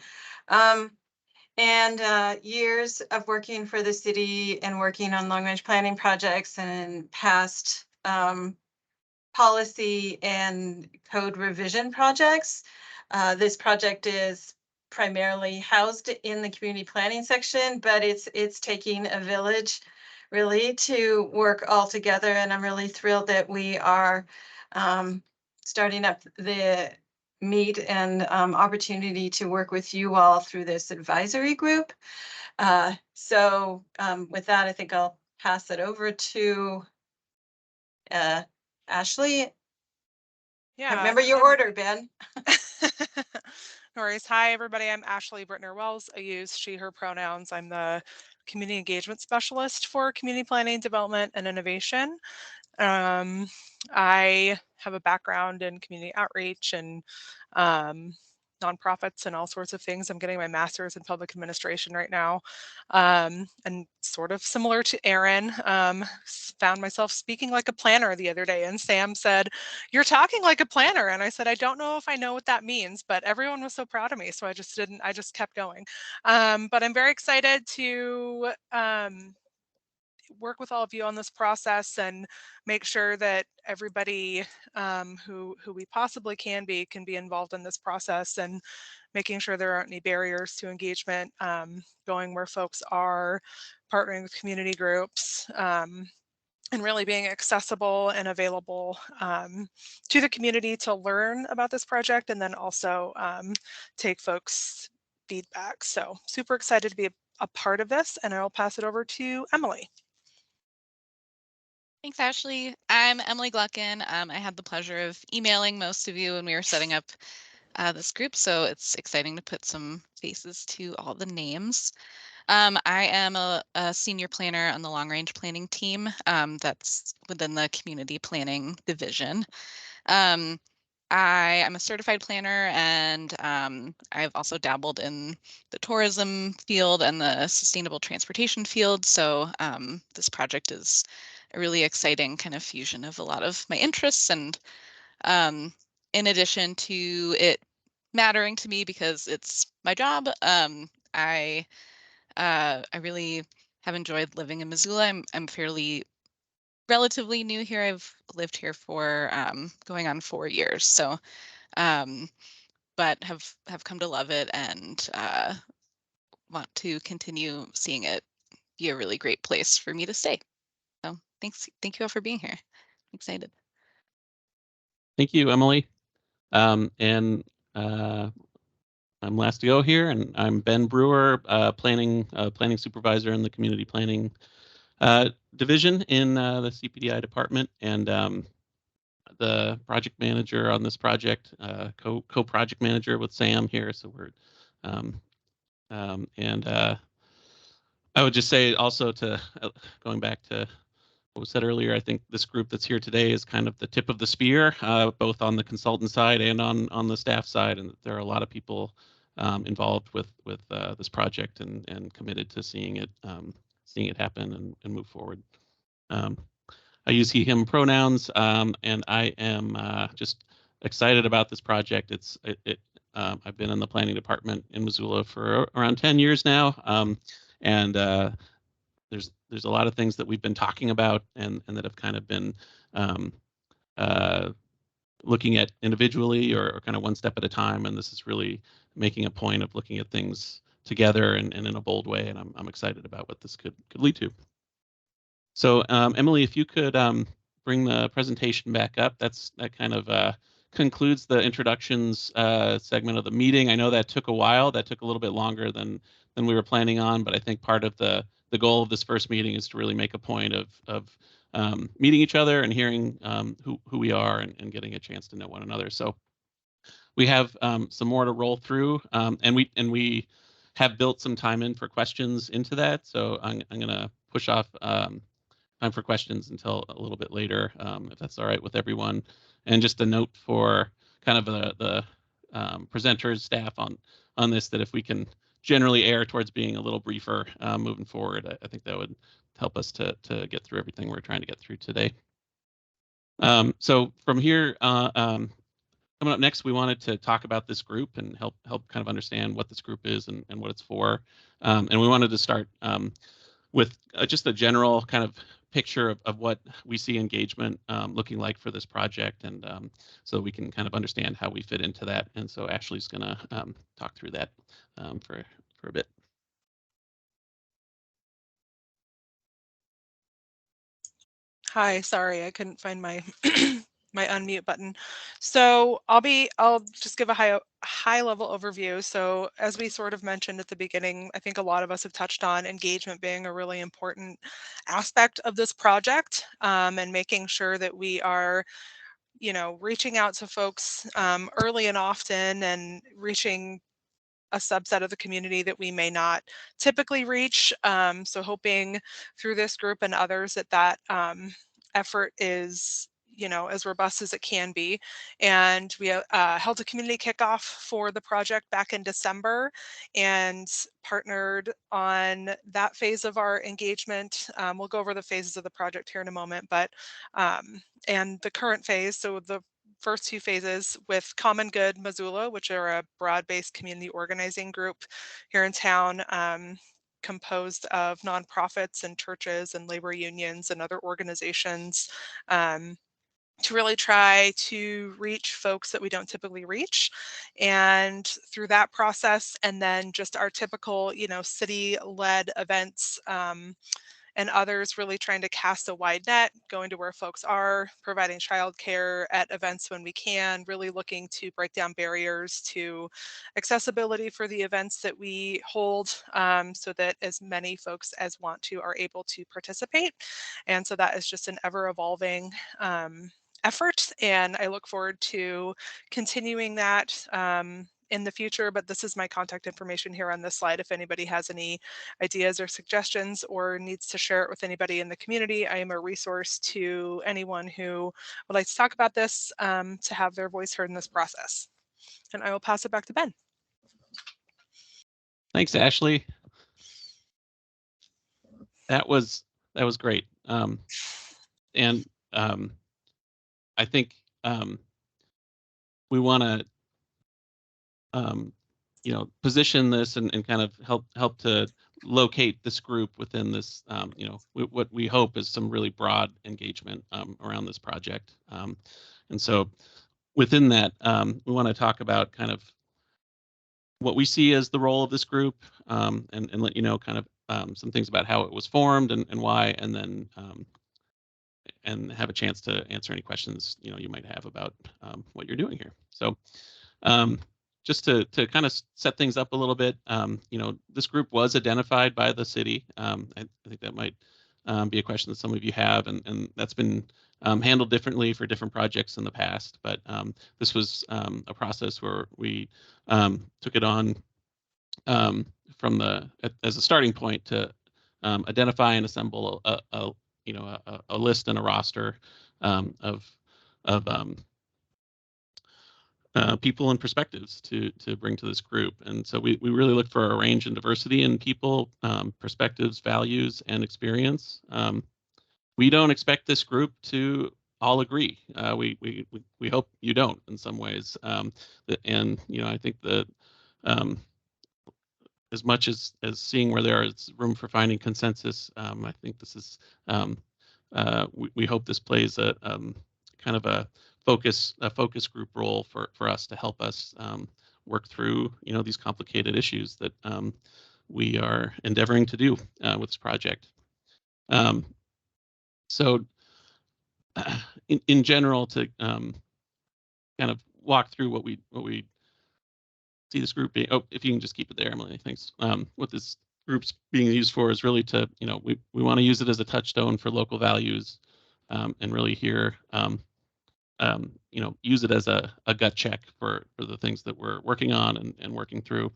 And years of working for the city and working on long-range planning projects and past policy and code revision projects. This project is primarily housed in the community planning section, but it's taking a village really to work all together. And I'm really thrilled that we are starting up the meet and opportunity to work with you all through this advisory group. So with that, I think I'll pass it over to Ashley. Yeah. Remember your order, Ben. No worries. Hi, everybody. I'm Ashley Brittner Wells. I use she, her pronouns. I'm the community engagement specialist for community planning, development, and innovation. I have a background in community outreach and nonprofits and all sorts of things. I'm getting my master's in public administration right now. And sort of similar to Aaron, found myself speaking like a planner the other day, and Sam said, "You're talking like a planner." And I said, "I don't know if I know what that means," but everyone was so proud of me. So I just kept going. But I'm very excited to work with all of you on this process and make sure that everybody who we possibly can be involved in this process, and making sure there aren't any barriers to engagement, going where folks are, partnering with community groups, and really being accessible and available to the community to learn about this project, and then also take folks' feedback. So super excited to be a part of this, and I'll pass it over to Emily. Thanks, Ashley. I'm Emily Gluckin. I had the pleasure of emailing most of you when we were setting up this group, so it's exciting to put some faces to all the names. I am a senior planner on the long-range planning team that's within the community planning division. I am a certified planner, and I've also dabbled in the tourism field and the sustainable transportation field. So this project is a really exciting kind of fusion of a lot of my interests, and In addition to it mattering to me because it's my job, I really have enjoyed living in Missoula. I'm fairly relatively new here. I've lived here for going on 4 years, so but have come to love it and want to continue seeing it be a really great place for me to stay. So thank you all for being here. I'm excited. Thank you, Emily. And I'm last to go here, and I'm Ben Brewer, planning supervisor in the community planning division in the CPDI department, and the project manager on this project, co-project manager with Sam here. So we're and I would just say also to going back to what was said earlier, I think this group that's here today is kind of the tip of the spear, both on the consultant side and on the staff side, and there are a lot of people involved with this project and committed to seeing it happen and move forward. I use he/him pronouns, and I am just excited about this project. I've been in the planning department in Missoula for around 10 years now, and there's a lot of things that we've been talking about and that have kind of been looking at individually or kind of one step at a time. And this is really making a point of looking at things together and in a bold way. And I'm excited about what this could lead to. So Emily, if you could bring the presentation back up, that kind of concludes the introductions segment of the meeting. I know that took a while. That took a little bit longer than we were planning on, but I think part of the goal of this first meeting is to really make a point of meeting each other and hearing who we are and getting a chance to know one another. So we have some more to roll through, and we have built some time in for questions into that. So I'm going to push off time for questions until a little bit later, if that's all right with everyone. And just a note for kind of the presenters, staff on this, that if we can generally err towards being a little briefer moving forward, I think that would help us to get through everything we're trying to get through today. So from here, coming up next, we wanted to talk about this group and help kind of understand what this group is and what it's for. And we wanted to start with just a general kind of picture of what we see engagement looking like for this project, and so we can kind of understand how we fit into that. And so Ashley's going to talk through that for a bit. Hi, sorry, I couldn't find my my unmute button. So I'll just give a high level overview. So as we sort of mentioned at the beginning, I think a lot of us have touched on engagement being a really important aspect of this project, and making sure that we are, reaching out to folks early and often, and reaching a subset of the community that we may not typically reach. So hoping through this group and others that effort is as robust as it can be. And we held a community kickoff for the project back in December and partnered on that phase of our engagement. We'll go over the phases of the project here in a moment, but and the current phase, so the first two phases with Common Good Missoula, which are a broad-based community organizing group here in town, composed of nonprofits and churches and labor unions and other organizations, to really try to reach folks that we don't typically reach. And through that process, and then just our typical, city-led events, and others really trying to cast a wide net, going to where folks are, providing childcare at events when we can, really looking to break down barriers to accessibility for the events that we hold, so that as many folks as want to are able to participate. And so that is just an ever-evolving effort, and I look forward to continuing that in the future. But this is my contact information here on this slide. If anybody has any ideas or suggestions or needs to share it with anybody in the community, I am a resource to anyone who would like to talk about this, to have their voice heard in this process. And I will pass it back to Ben. Thanks, Ashley. That was great. And I think we want to position this and kind of help to locate this group within this, what we hope is some really broad engagement around this project. And so within that, we want to talk about kind of what we see as the role of this group, and let you know kind of some things about how it was formed and why, and then and have a chance to answer any questions you might have about what you're doing here. So just to kind of set things up a little bit, this group was identified by the city. I think that might be a question that some of you have, and that's been handled differently for different projects in the past. But this was a process where we took it on from as a starting point to identify and assemble a list and a roster of people and perspectives to bring to this group. And so we really look for a range and diversity in people, perspectives, values, and experience. We don't expect this group to all agree. We hope you don't in some ways. And I think that as much as seeing where there is room for finding consensus, I think this is we hope this plays a kind of a focus group role for us to help us work through these complicated issues that we are endeavoring to do with this project. So in general, to kind of walk through what we see this group being, if you can just keep it there, Emily, thanks. What this group's being used for is really to, we want to use it as a touchstone for local values, and really here, use it as a gut check for the things that we're working on and working through.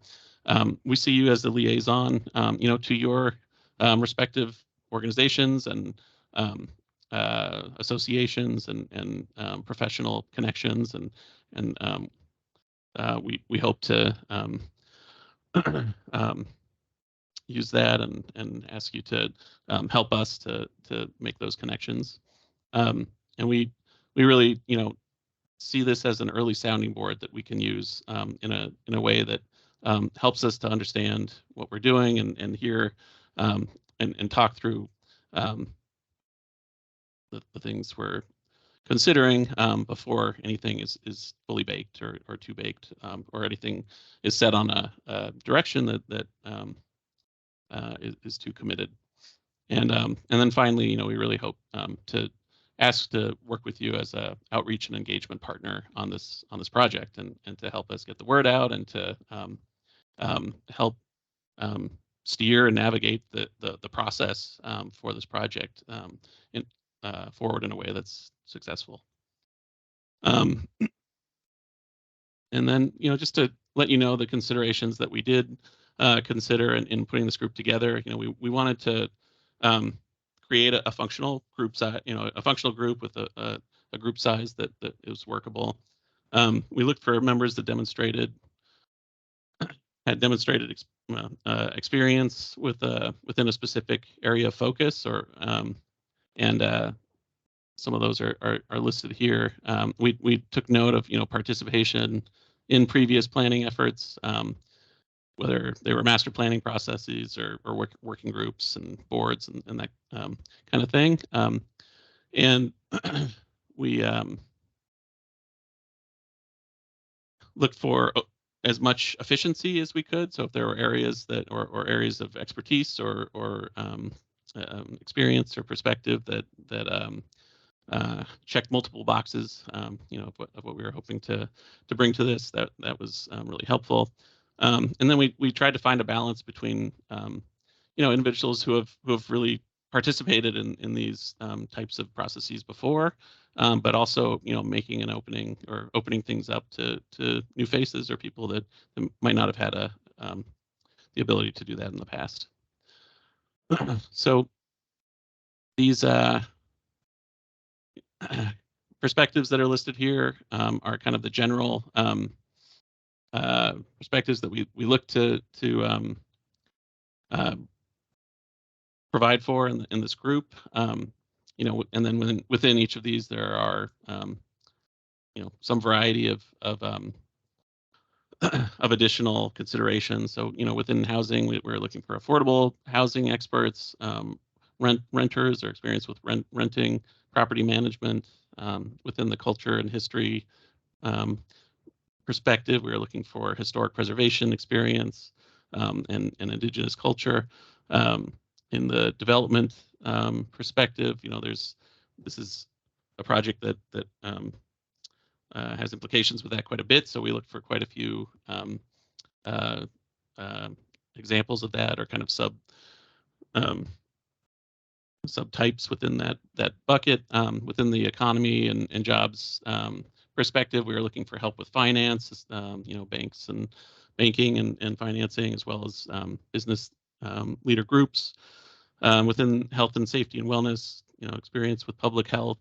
We see you as the liaison, to your respective organizations and associations and professional connections, and we hope to use that and ask you to help us to make those connections. And we really see this as an early sounding board that we can use in a way that helps us to understand what we're doing and hear and talk through the things we're considering before anything is fully baked or too baked, or anything is set on a direction that is too committed. And then finally, we really hope to ask to work with you as a outreach and engagement partner on this project, and to help us get the word out, and to help steer and navigate the process for this project forward in a way that's successful. And then, just to let you know the considerations that we did consider in putting this group together. We wanted to create a functional group size, a functional group with a group size that is workable. We looked for members that had demonstrated experience within a specific area of focus, or and some of those are listed here. We took note of participation in previous planning efforts, whether they were master planning processes or working groups and boards and that kind of thing. And we looked for as much efficiency as we could. So if there were areas that or areas of expertise or experience or perspective that checked multiple boxes, of what we were hoping to bring to this, that was really helpful. And then we tried to find a balance between individuals who have really participated in these types of processes before, but also making an opening things up to new faces or people that might not have had the ability to do that in the past. So these perspectives that are listed here are kind of the general perspectives that we look to provide for in this group. And then within each of these, there are some variety of of additional considerations. So, within housing, we're looking for affordable housing experts, renters or experience with renting, property management. Within the culture and history perspective, we're looking for historic preservation experience and indigenous culture. In the development perspective, this is a project that has implications with that quite a bit. So we look for quite a few examples of that, or kind of subtypes within that bucket. Within the economy and jobs perspective, we are looking for help with finance, banks and banking and financing, as well as business leader groups. Within health and safety and wellness, experience with public health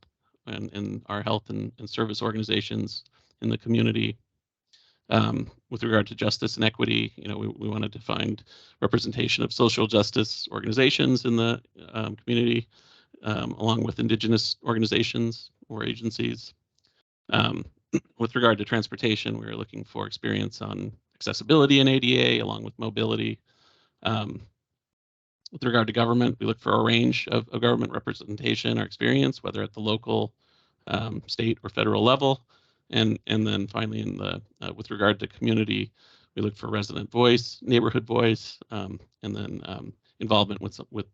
and our health and service organizations in the community. With regard to justice and equity, we wanted to find representation of social justice organizations in the community, along with indigenous organizations or agencies. With regard to transportation, we were looking for experience on accessibility and ADA, along with mobility. With regard to government, we look for a range of government representation or experience, whether at the local, state, or federal level. And then finally, with regard to community, we look for resident voice, neighborhood voice, and then involvement with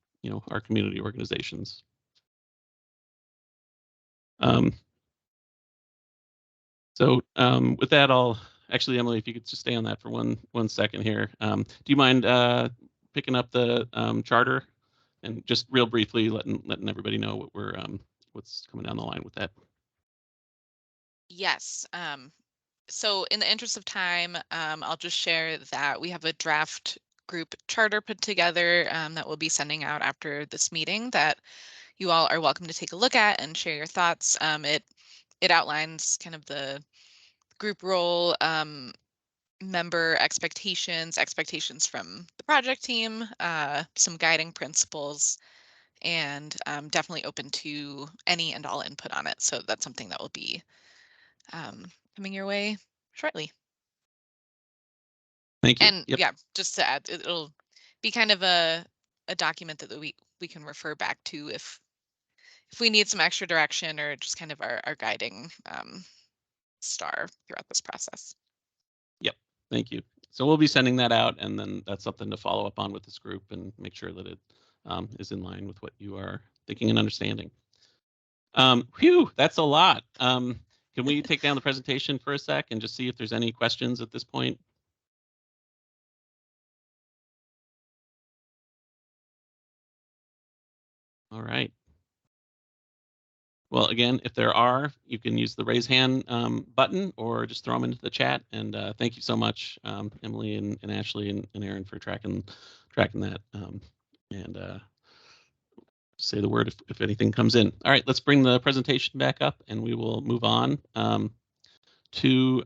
our community organizations. So with that, actually, Emily, if you could just stay on that for one second here. Do you mind picking up the charter and just real briefly letting everybody know what's coming down the line with that? Yes. So in the interest of time, I'll just share that we have a draft group charter put together that we'll be sending out after this meeting that you all are welcome to take a look at and share your thoughts. It outlines kind of the group role, member expectations from the project team, some guiding principles, and definitely open to any and all input on it. So that's something that will be coming your way shortly. Thank you. And yeah, just to add, it'll be kind of a document that we can refer back to if we need some extra direction, or just kind of our guiding star throughout this process. Yep. Thank you. So we'll be sending that out, and then that's something to follow up on with this group and make sure that it is in line with what you are thinking and understanding. Phew, that's a lot. Can we take down the presentation for a sec and just see if there's any questions at this point? All right. Well, again, if there are, you can use the raise hand button or just throw them into the chat. And thank you so much, Emily and Ashley and Aaron, for tracking that. And say the word if anything comes in. All right, let's bring the presentation back up, and we will move on to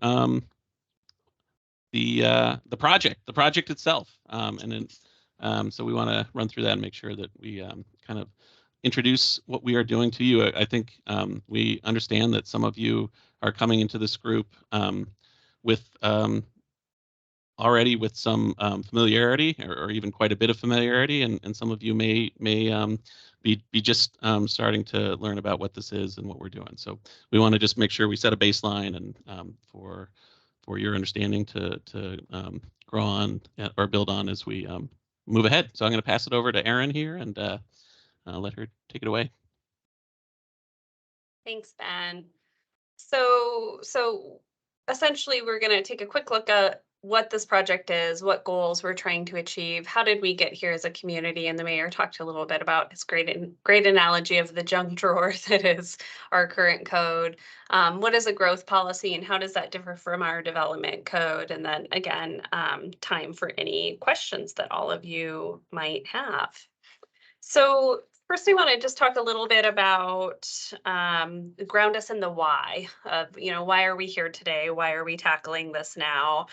the project itself. And then so we want to run through that and make sure that we kind of introduce what we are doing to you. I think we understand that some of you are coming into this group with already with some familiarity, or even quite a bit of familiarity, and some of you may be just starting to learn about what this is and what we're doing. So we want to just make sure we set a baseline and for your understanding to grow on or build on as we move ahead. So I'm going to pass it over to Erin here and let her take it away. Thanks, Ben. So essentially, we're going to take a quick look at what this project is, what goals we're trying to achieve, how did we get here as a community, and the mayor talked a little bit about his great analogy of the junk drawer that is our current code. What is a growth policy, and how does that differ from our development code? And then again, time for any questions that all of you might have. So First, we want to just talk a little bit about ground us in the why of, why are we here today? Why are we tackling this now?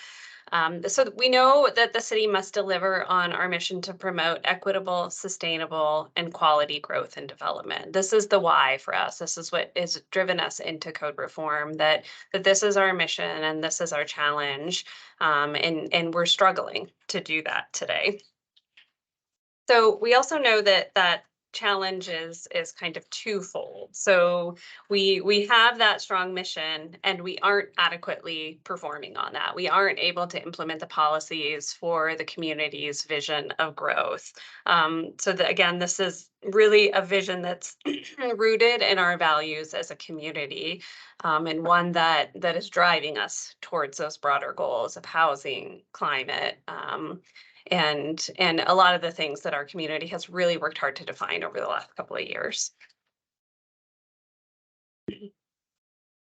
So we know that the city must deliver on our mission to promote equitable, sustainable, and quality growth and development. This is the why for us. This is what has driven us into code reform, that this is our mission and this is our challenge. And we're struggling to do that today. So we also know that challenge is kind of twofold. So we have that strong mission and we aren't adequately performing on that. We aren't able to implement the policies for the community's vision of growth. So again, this is really a vision that's rooted in our values as a community, and one that is driving us towards those broader goals of housing, climate, and a lot of the things that our community has really worked hard to define over the last couple of years.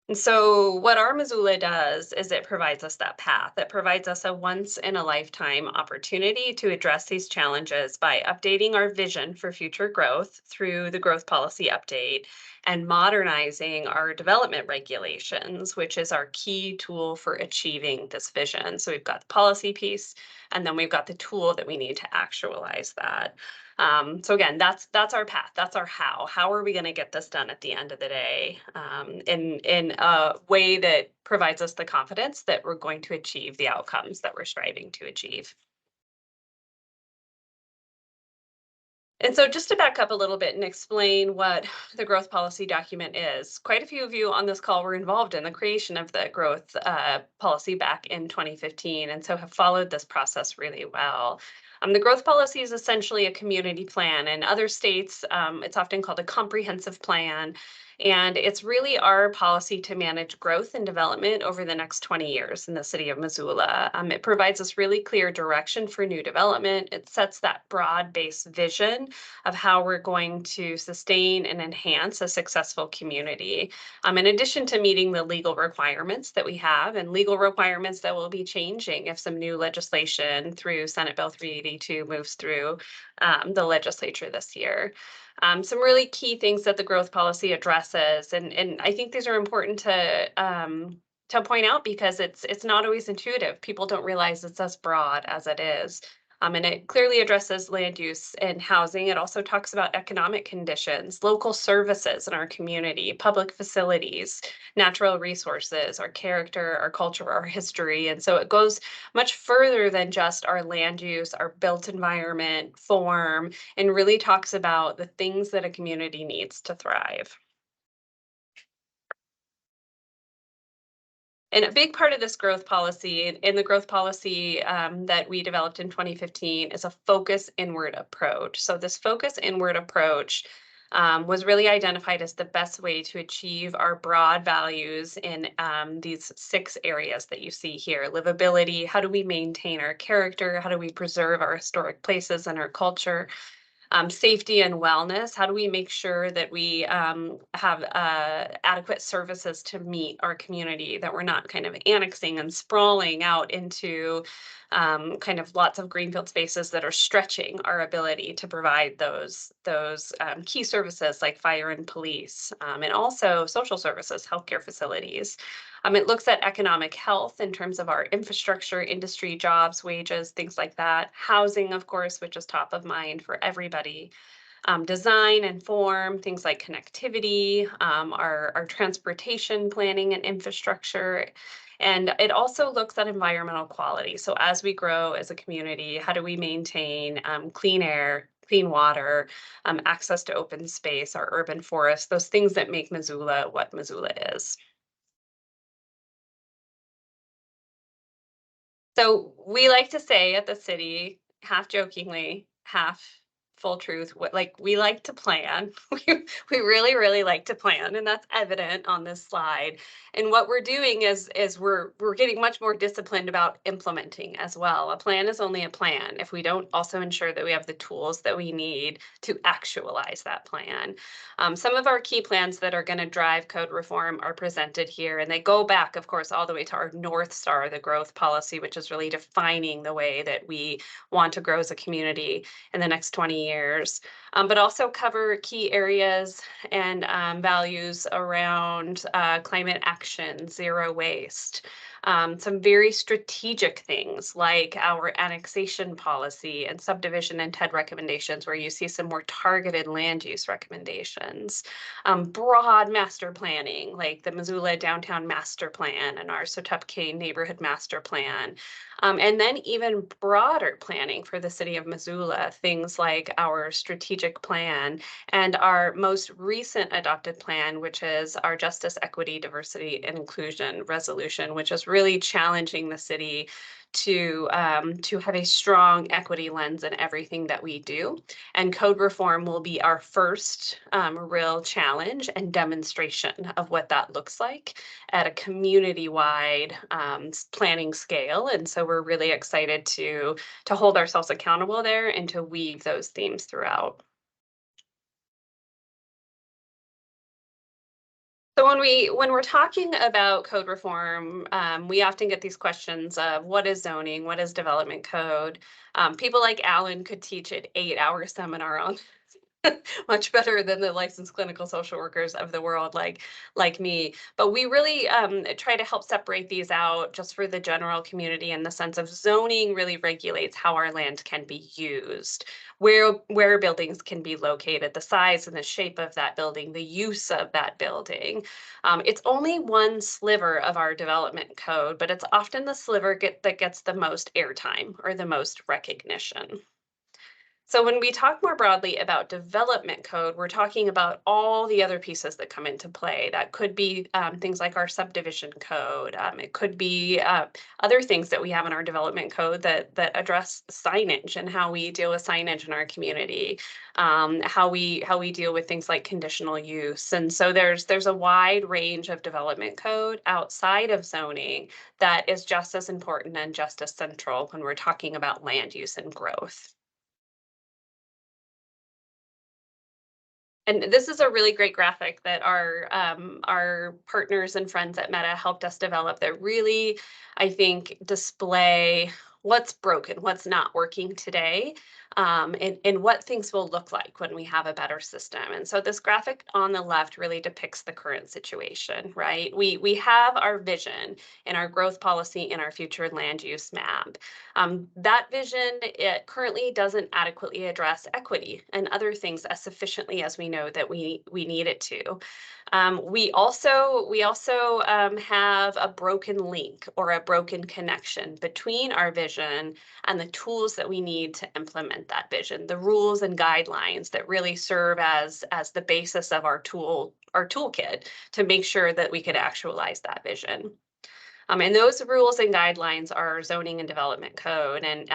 And so what our Missoula does is it provides us that path. It provides us a once in a lifetime opportunity to address these challenges by updating our vision for future growth through the growth policy update and modernizing our development regulations, which is our key tool for achieving this vision. So we've got the policy piece, and then we've got the tool that we need to actualize that. So again, that's our path. That's our how. How are we going to get this done at the end of the day, in a way that provides us the confidence that we're going to achieve the outcomes that we're striving to achieve. And so just to back up a little bit and explain what the growth policy document is, quite a few of you on this call were involved in the creation of the growth policy back in 2015, and so have followed this process really well. The growth policy is essentially a community plan. In other states, it's often called a comprehensive plan. And it's really our policy to manage growth and development over the next 20 years in the city of Missoula. It provides us really clear direction for new development. It sets that broad-based vision of how we're going to sustain and enhance a successful community. In addition to meeting the legal requirements that we have, and legal requirements that will be changing if some new legislation through Senate Bill 382 moves through the legislature this year. Some really key things that the growth policy addresses, and I think these are important to point out because it's not always intuitive. People don't realize it's as broad as it is. And it clearly addresses land use and housing. It also talks about economic conditions, local services in our community, public facilities, natural resources, our character, our culture, our history. And so it goes much further than just our land use, our built environment, form, and really talks about the things that a community needs to thrive. And a big part of this growth policy, in the growth policy that we developed in 2015, is a focus inward approach. So this focus inward approach was really identified as the best way to achieve our broad values in these 6 areas that you see here. Livability, how do we maintain our character? How do we preserve our historic places and our culture? Safety and wellness, how do we make sure that we have adequate services to meet our community, that we're not kind of annexing and sprawling out into kind of lots of greenfield spaces that are stretching our ability to provide those key services like fire and police, and also social services, healthcare facilities. It looks at economic health in terms of our infrastructure, industry, jobs, wages, things like that. Housing, of course, which is top of mind for everybody. Design and form, things like connectivity, our transportation planning and infrastructure. And it also looks at environmental quality. So as we grow as a community, how do we maintain clean air, clean water, access to open space, our urban forests, those things that make Missoula what Missoula is. So we like to say at the city, half jokingly, half full truth, we like to plan. We really, really like to plan, and that's evident on this slide. And what we're doing is we're getting much more disciplined about implementing as well. A plan is only a plan if we don't also ensure that we have the tools that we need to actualize that plan. Some of our key plans that are going to drive code reform are presented here, and they go back, of course, all the way to our North Star, the growth policy, which is really defining the way that we want to grow as a community in the next 20 years, but also cover key areas and values around climate action, zero waste, some very strategic things like our annexation policy and subdivision and TED recommendations, where you see some more targeted land use recommendations, broad master planning like the Missoula Downtown Master Plan and our Sotupke Neighborhood Master Plan, and then even broader planning for the city of Missoula, things like our strategic plan and our most recent adopted plan, which is our Justice, Equity, Diversity, and Inclusion resolution, which is really challenging the city to have a strong equity lens in everything that we do. And code reform will be our first real challenge and demonstration of what that looks like at a community-wide planning scale. And so we're really excited to hold ourselves accountable there and to weave those themes throughout. So when we're talking about code reform, we often get these questions of what is zoning, what is development code. People like Alan could teach an 8-hour seminar on much better than the licensed clinical social workers of the world like me. But we really try to help separate these out just for the general community, in the sense of zoning really regulates how our land can be used, where buildings can be located, the size and the shape of that building, the use of that building. It's only one sliver of our development code, but it's often the sliver that gets the most airtime or the most recognition. So when we talk more broadly about development code, we're talking about all the other pieces that come into play. That could be things like our subdivision code. It could be other things that we have in our development code that address signage and how we deal with signage in our community, how we deal with things like conditional use. And so there's a wide range of development code outside of zoning that is just as important and just as central when we're talking about land use and growth. And this is a really great graphic that our partners and friends at Meta helped us develop that really, I think, display what's broken, what's not working today, and what things will look like when we have a better system. And so this graphic on the left really depicts the current situation, right? We have our vision and our growth policy in our future land use map. That vision, it currently doesn't adequately address equity and other things as sufficiently as we know that we need it to. We also have a broken link or a broken connection between our vision and the tools that we need to implement that vision, the rules and guidelines that really serve as the basis of our toolkit to make sure that we could actualize that vision. And those rules and guidelines are zoning and development code. And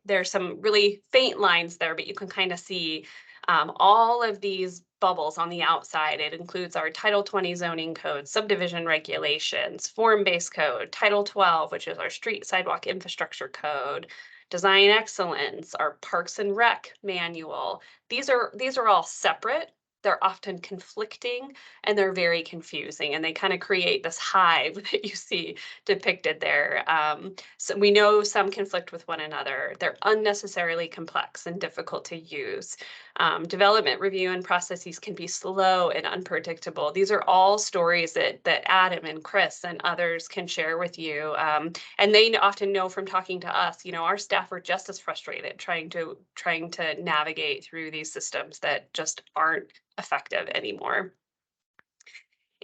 there's some really faint lines there, but you can kind of see all of these bubbles on the outside. It includes our Title 20 zoning code, subdivision regulations, form-based code, Title 12, which is our street sidewalk infrastructure code, design excellence, our Parks and Rec manual. These are all separate. They're often conflicting and they're very confusing, and they kind of create this hive that you see depicted there. So we know some conflict with one another. They're unnecessarily complex and difficult to use. Development review and processes can be slow and unpredictable. These are all stories that Adam and Chris and others can share with you. And they often know from talking to us, our staff are just as frustrated trying to navigate through these systems that just aren't effective anymore.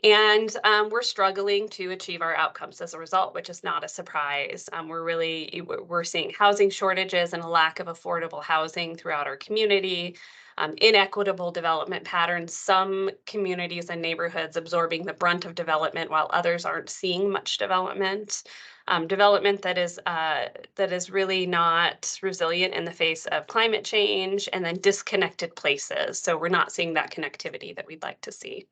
And we're struggling to achieve our outcomes as a result, which is not a surprise. We're seeing housing shortages and a lack of affordable housing throughout our community, inequitable development patterns, some communities and neighborhoods absorbing the brunt of development while others aren't seeing much development. Development that is really not resilient in the face of climate change, and then disconnected places. So we're not seeing that connectivity that we'd like to see.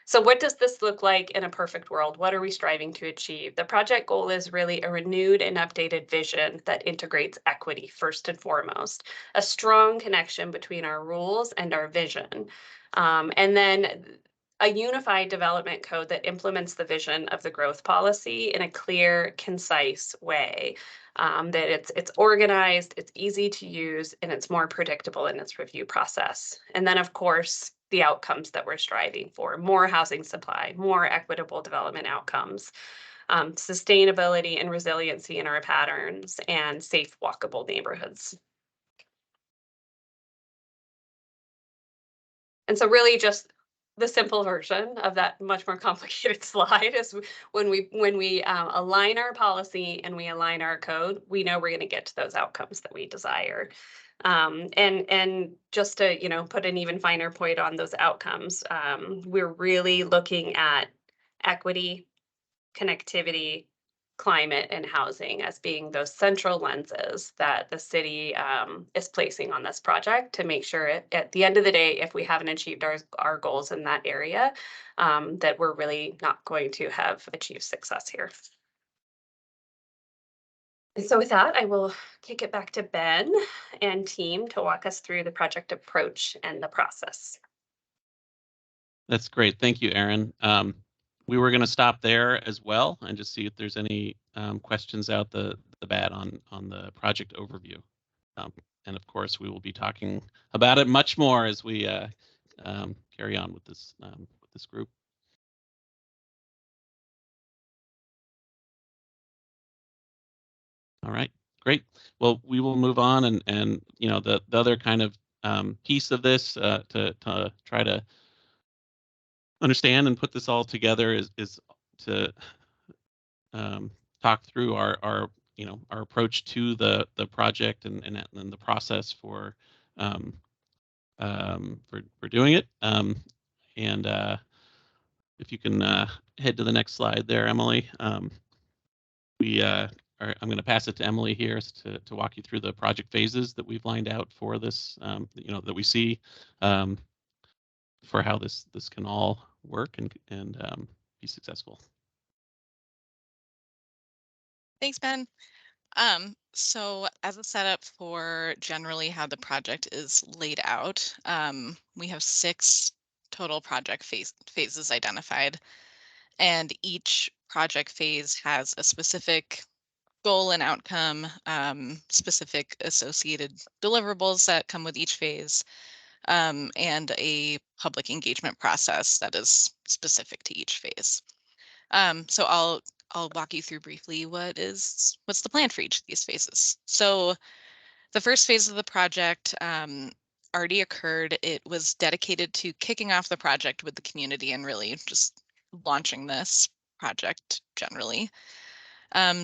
So what does this look like in a perfect world? What are we striving to achieve? The project goal is really a renewed and updated vision that integrates equity first and foremost, a strong connection between our rules and our vision, and then a unified development code that implements the vision of the growth policy in a clear, concise way. that it's organized, it's easy to use, and it's more predictable in its review process. And then, of course, the outcomes that we're striving for: more housing supply, more equitable development outcomes, sustainability and resiliency in our patterns, and safe, walkable neighborhoods. And so really just the simple version of that much more complicated slide is when we align our policy and we align our code, we know we're going to get to those outcomes that we desire. And just to put an even finer point on those outcomes, we're really looking at equity, connectivity, climate, and housing as being those central lenses that the city is placing on this project to make sure at the end of the day, if we haven't achieved our goals in that area, that we're really not going to have achieved success here. And so with that, I will kick it back to Ben and team to walk us through the project approach and the process. That's great. Thank you, Erin. We were going to stop there as well and just see if there's any questions out the bat on the project overview. And of course, we will be talking about it much more as we carry on with this group. All right, great. Well, we will move on, and the other kind of piece of this to try to understand and put this all together is to talk through our approach to the project and the process for doing it. And if you can head to the next slide there, Emily. I'm going to pass it to Emily here to walk you through the project phases that we've lined out for this, that we see for how this can all work and be successful. Thanks, Ben. So as a setup for generally how the project is laid out, we have 6 total project phases identified, and each project phase has a specific goal and outcome, specific associated deliverables that come with each phase, and a public engagement process that is specific to each phase. So I'll walk you through briefly what's the plan for each of these phases. So the first phase of the project already occurred. It was dedicated to kicking off the project with the community and really just launching this project generally.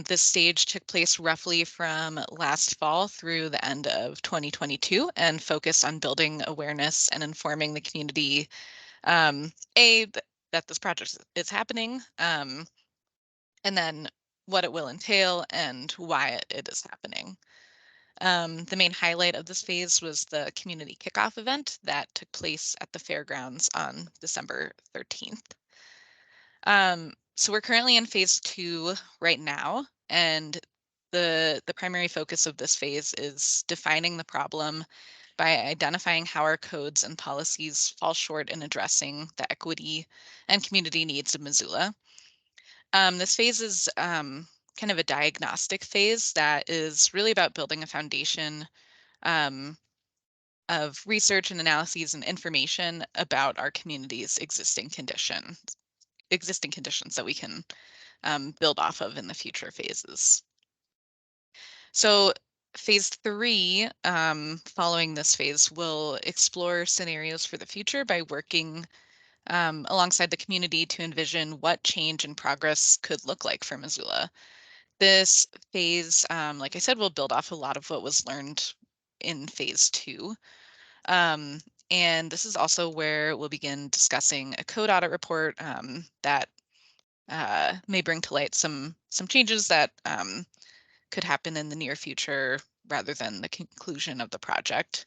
This stage took place roughly from last fall through the end of 2022 and focused on building awareness and informing the community, that this project is happening, and then what it will entail and why it is happening. The main highlight of this phase was the community kickoff event that took place at the fairgrounds on December 13th. So we're currently in phase 2 right now, and the primary focus of this phase is defining the problem by identifying how our codes and policies fall short in addressing the equity and community needs of Missoula. This phase is kind of a diagnostic phase that is really about building a foundation of research and analyses and information about our community's existing conditions that we can build off of in the future phases. So phase 3, following this phase, will explore scenarios for the future by working alongside the community to envision what change and progress could look like for Missoula. This phase, like I said, will build off a lot of what was learned in phase 2. And this is also where we'll begin discussing a code audit report that may bring to light some changes that could happen in the near future rather than the conclusion of the project.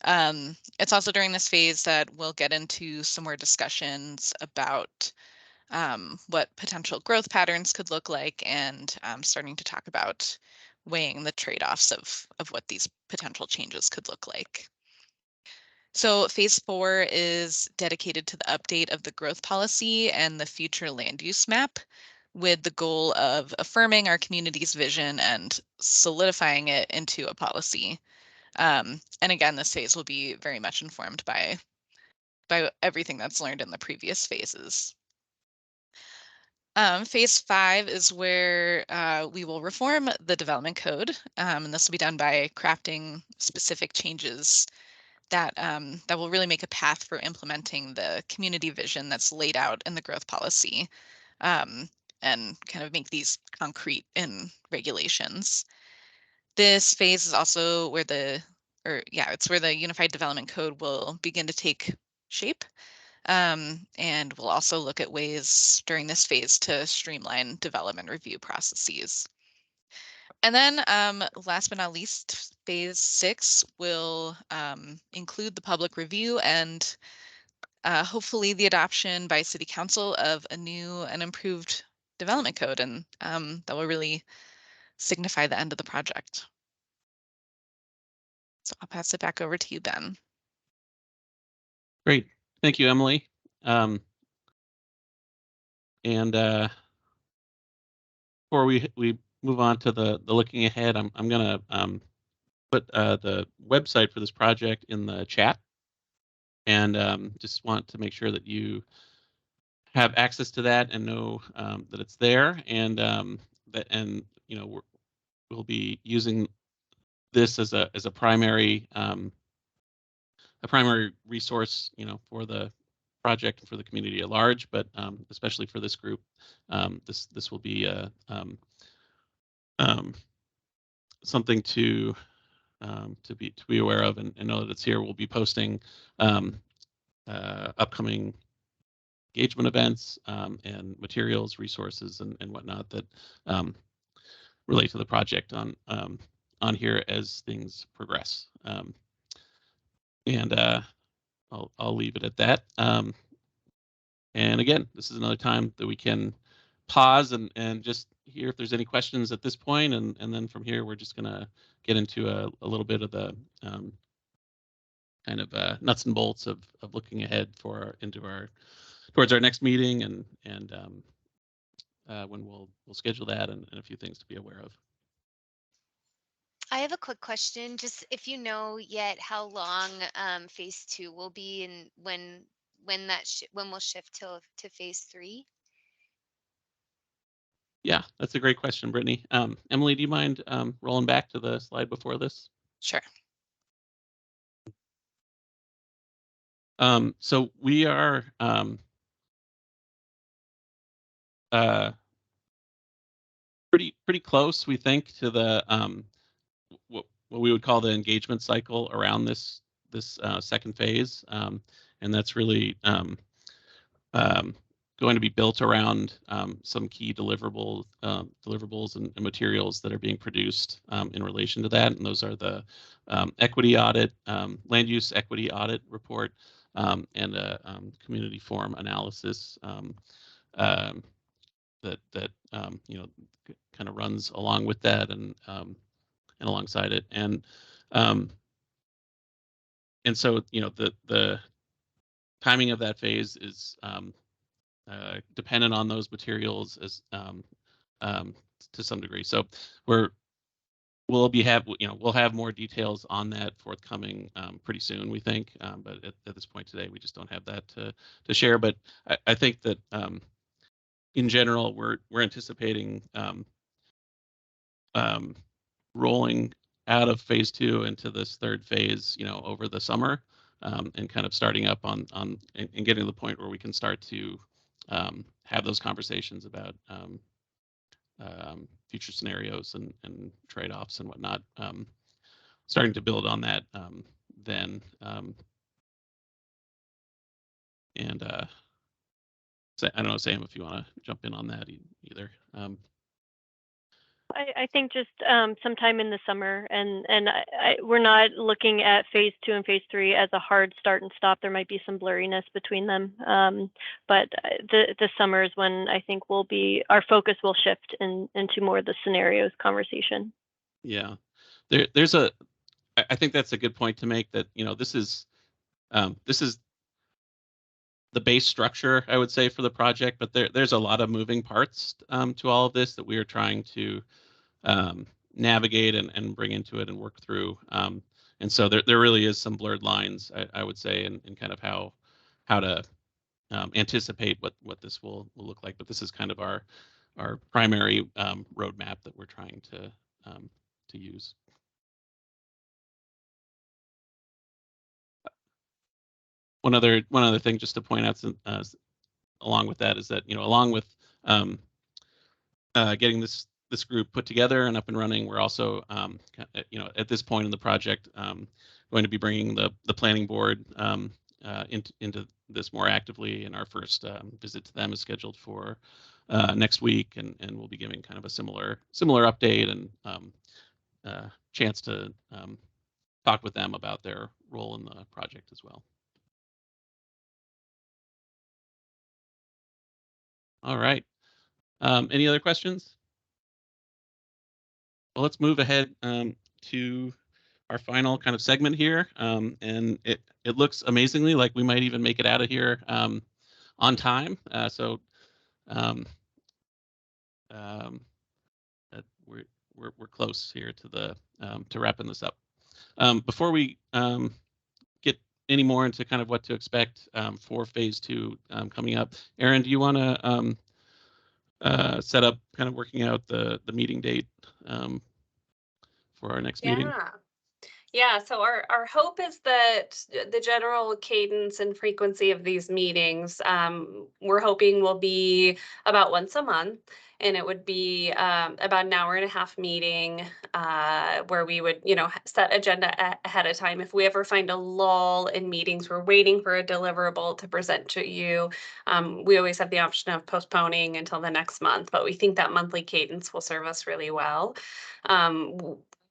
It's also during this phase that we'll get into some more discussions about what potential growth patterns could look like and starting to talk about weighing the trade-offs of what these potential changes could look like. So phase 4 is dedicated to the update of the growth policy and the future land use map. with the goal of affirming our community's vision and solidifying it into a policy. And again, this phase will be very much informed by everything that's learned in the previous phases. Phase 5 is where we will reform the development code, and this will be done by crafting specific changes that will really make a path for implementing the community vision that's laid out in the growth policy, and kind of make these concrete in regulations. This phase is also where it's where the Unified Development Code will begin to take shape. And we'll also look at ways during this phase to streamline development review processes. And then last but not least, phase 6 will include the public review and hopefully the adoption by City Council of a new and improved development code, and that will really signify the end of the project. So I'll pass it back over to you, Ben. Great. Thank you, Emily. And before we move on to the looking ahead, I'm going to put the website for this project in the chat, and just want to make sure that you have access to that and know that it's there, and you know, we'll be using this as a primary resource, you know, for the project and for the community at large, but especially for this group, this will be something to be aware of, and know that it's here. We'll be posting upcoming engagement events and materials, resources, and whatnot that relate to the project on here as things progress. And I'll leave it at that. And again, this is another time that we can pause and just hear if there's any questions at this point, and then from here we're just gonna get into a little bit of the kind of nuts and bolts of looking ahead towards our next meeting, and when we'll schedule that, and a few things to be aware of. I have a quick question. Just if you know yet how long phase 2 will be, and when we'll shift to phase 3. Yeah, that's a great question, Brittany. Emily, do you mind rolling back to the slide before this? Sure. So we are pretty close, we think, to the what we would call the engagement cycle around this second phase, and that's really going to be built around some key deliverables and materials that are being produced in relation to that, and those are the equity audit, land use equity audit report, and a community forum analysis that you know, kind of runs along with that and alongside it, and so, you know, the timing of that phase is dependent on those materials as to some degree. So we'll have more details on that forthcoming pretty soon, we think, but at this point today we just don't have that to share. But I think that in general we're anticipating rolling out of phase 2 into this third phase, you know, over the summer, and kind of starting up on and getting to the point where we can start to have those conversations about future scenarios and trade-offs and whatnot, starting to build on that then. And I don't know, Sam, if you want to jump in on that either. I think just sometime in the summer, and we're not looking at phase 2 and phase 3 as a hard start and stop. There might be some blurriness between them, but the summer is when I think our focus will shift into more of the scenarios conversation. Yeah, I think that's a good point to make, that, you know, this is base structure, I would say, for the project, but there's a lot of moving parts to all of this that we are trying to navigate and bring into it and work through. And so there really is some blurred lines, I would say, in kind of how to anticipate what this will look like. But this is kind of our primary roadmap that we're trying to use. One other thing just to point out, along with that, is that along with getting this group put together and up and running, we're also at this point in the project going to be bringing the planning board into this more actively, and our first visit to them is scheduled for next week, and we'll be giving kind of a similar update and chance to talk with them about their role in the project as well. All right. Any other questions? Well, let's move ahead to our final kind of segment here, and it looks amazingly like we might even make it out of here on time. So we're close here to wrapping this up. Before we get any more into kind of what to expect for phase 2 coming up, Aaron, do you want to set up kind of working out the meeting date for our next meeting? Yeah, so our hope is that the general cadence and frequency of these meetings, we're hoping will be about once a month, and it would be about an hour and a half meeting where we would, set agenda ahead of time. If we ever find a lull in meetings, we're waiting for a deliverable to present to you. We always have the option of postponing until the next month, but we think that monthly cadence will serve us really well.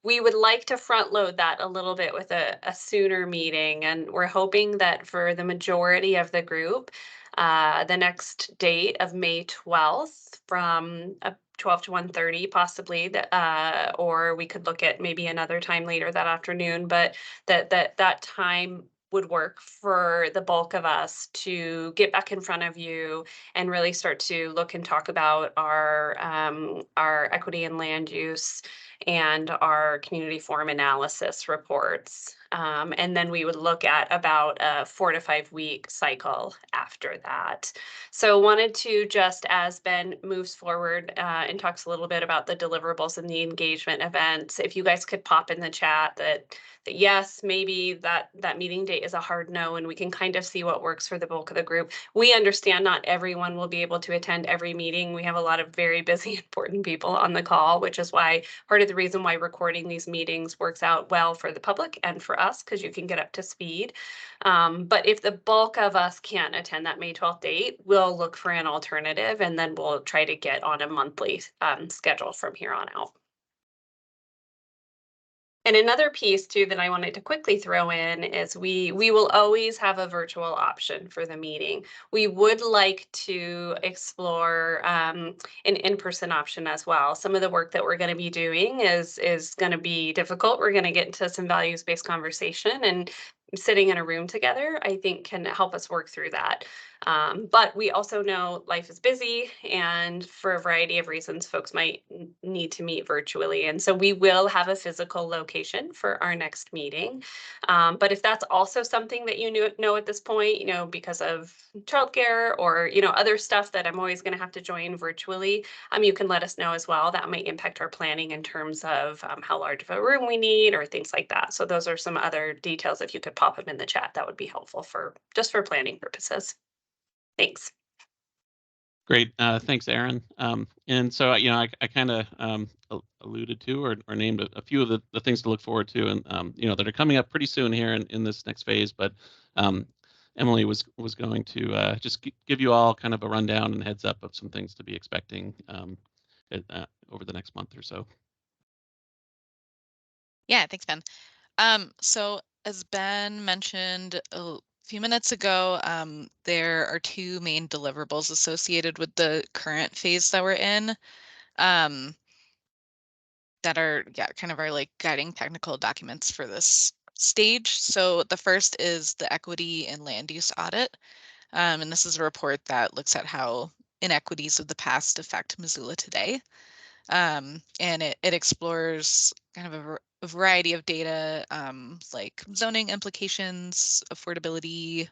We would like to front load that a little bit with a sooner meeting, and we're hoping that for the majority of the group, the next date of May 12th from 12 to 1:30 possibly, or we could look at maybe another time later that afternoon, but that time would work for the bulk of us to get back in front of you and really start to look and talk about our equity and land use and our community form analysis reports. And then we would look at about a 4 to 5 week cycle after that. So wanted to, just as Ben moves forward and talks a little bit about the deliverables and the engagement events, if you guys could pop in the chat that yes, maybe that meeting date is a hard no, and we can kind of see what works for the bulk of the group. We understand not everyone will be able to attend every meeting. We have a lot of very busy, important people on the call, which is why part of the reason why recording these meetings works out well for the public and for us, because you can get up to speed. But if the bulk of us can't attend that May 12th date, we'll look for an alternative, and then we'll try to get on a monthly schedule from here on out. And another piece too that I wanted to quickly throw in is we will always have a virtual option for the meeting. We would like to explore an in-person option as well. Some of the work that we're going to be doing is going to be difficult. We're going to get into some values-based conversation, and sitting in a room together, I think, can help us work through that. But we also know life is busy, and for a variety of reasons, folks might need to meet virtually. And so we will have a physical location for our next meeting. But if that's also something that you know at this point, because of childcare or, other stuff that I'm always going to have to join virtually, you can let us know as well. That might impact our planning in terms of how large of a room we need or things like that. So those are some other details. If you could pop them in the chat, that would be helpful for planning purposes. Thanks. Great. Thanks, Aaron. And so, I kind of alluded to or named a few of the things to look forward to, and, that are coming up pretty soon here in this next phase. But Emily was going to just give you all kind of a rundown and heads up of some things to be expecting over the next month or so. Yeah, thanks, Ben. So as Ben mentioned a few minutes ago, there are 2 main deliverables associated with the current phase that we're in, that are kind of our guiding technical documents for this stage. So the first is the equity and land use audit. And this is a report that looks at how inequities of the past affect Missoula today. And it explores kind of a variety of data like zoning implications, affordability,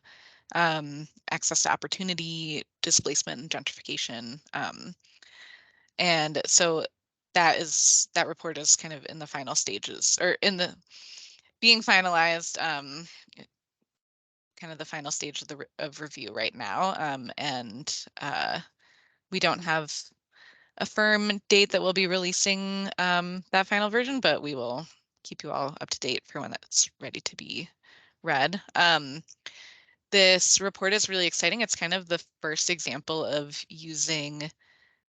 access to opportunity, displacement, and gentrification. And so that report is kind of in the final stages, or in the being finalized, kind of the final stage of review right now. And we don't have a firm date that we'll be releasing that final version, but we will keep you all up to date for when that's ready to be read. This report is really exciting. It's kind of the first example of using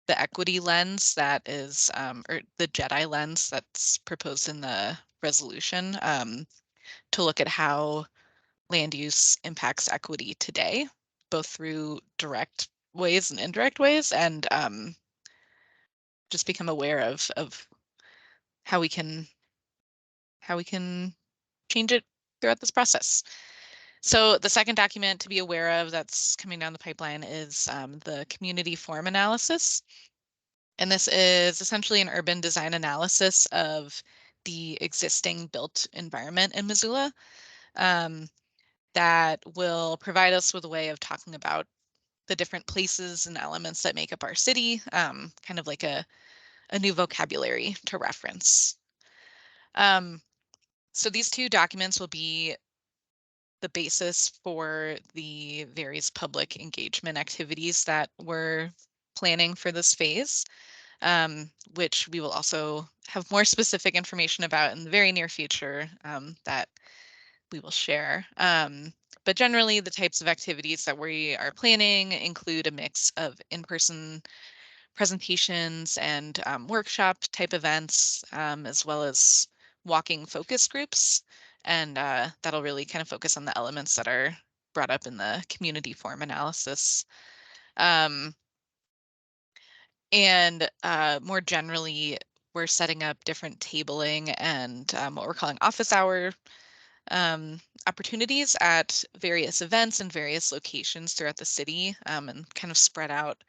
the equity lens that is, or the JEDI lens that's proposed in the resolution, to look at how land use impacts equity today, both through direct ways and indirect ways, and just become aware of how we can change it throughout this process. So the second document to be aware of that's coming down the pipeline is the community form analysis. And this is essentially an urban design analysis of the existing built environment in Missoula that will provide us with a way of talking about the different places and elements that make up our city, kind of like a new vocabulary to reference. So these two documents will be the basis for the various public engagement activities that we're planning for this phase, which we will also have more specific information about in the very near future that we will share. But generally, the types of activities that we are planning include a mix of in-person presentations and workshop type events, as well as walking focus groups. And that'll really kind of focus on the elements that are brought up in the community form analysis. And more generally, we're setting up different tabling and what we're calling office hour opportunities at various events and various locations throughout the city, and kind of spread out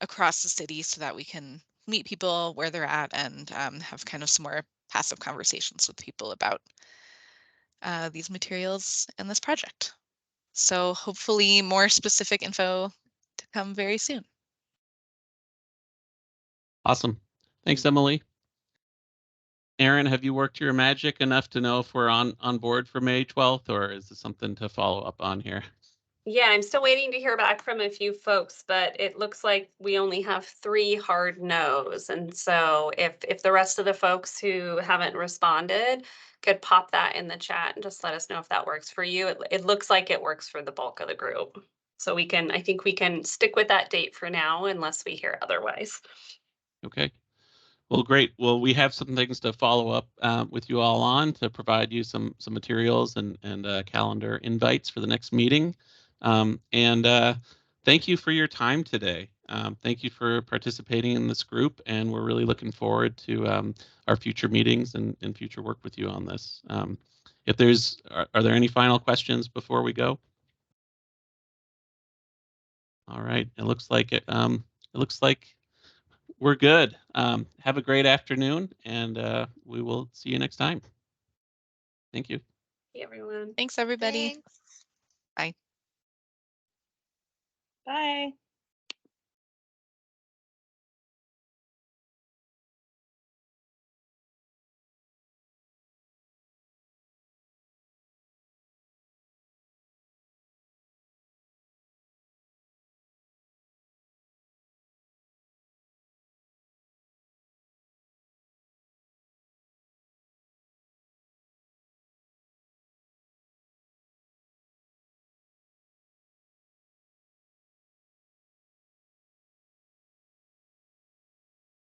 across the city so that we can meet people where they're at and have kind of some more passive conversations with people about these materials and this project. So hopefully more specific info to come very soon. Awesome. Thanks, Emily. Aaron, have you worked your magic enough to know if we're on board for May 12th, or is this something to follow up on here? Yeah, I'm still waiting to hear back from a few folks, but it looks like we only have 3 hard no's. And so if the rest of the folks who haven't responded could pop that in the chat and just let us know if that works for you. It looks like it works for the bulk of the group. So I think we can stick with that date for now unless we hear otherwise. Okay. Well, great. Well, we have some things to follow up with you all on to provide you some materials and calendar invites for the next meeting. Thank you for your time today. Thank you for participating in this group, and we're really looking forward to our future meetings and future work with you on this. If there's, are there any final questions before we go? All right. It looks like we're good. Have a great afternoon, and we will see you next time. Thank you. Hey, everyone. Thanks, everybody. Thanks. Bye. Bye.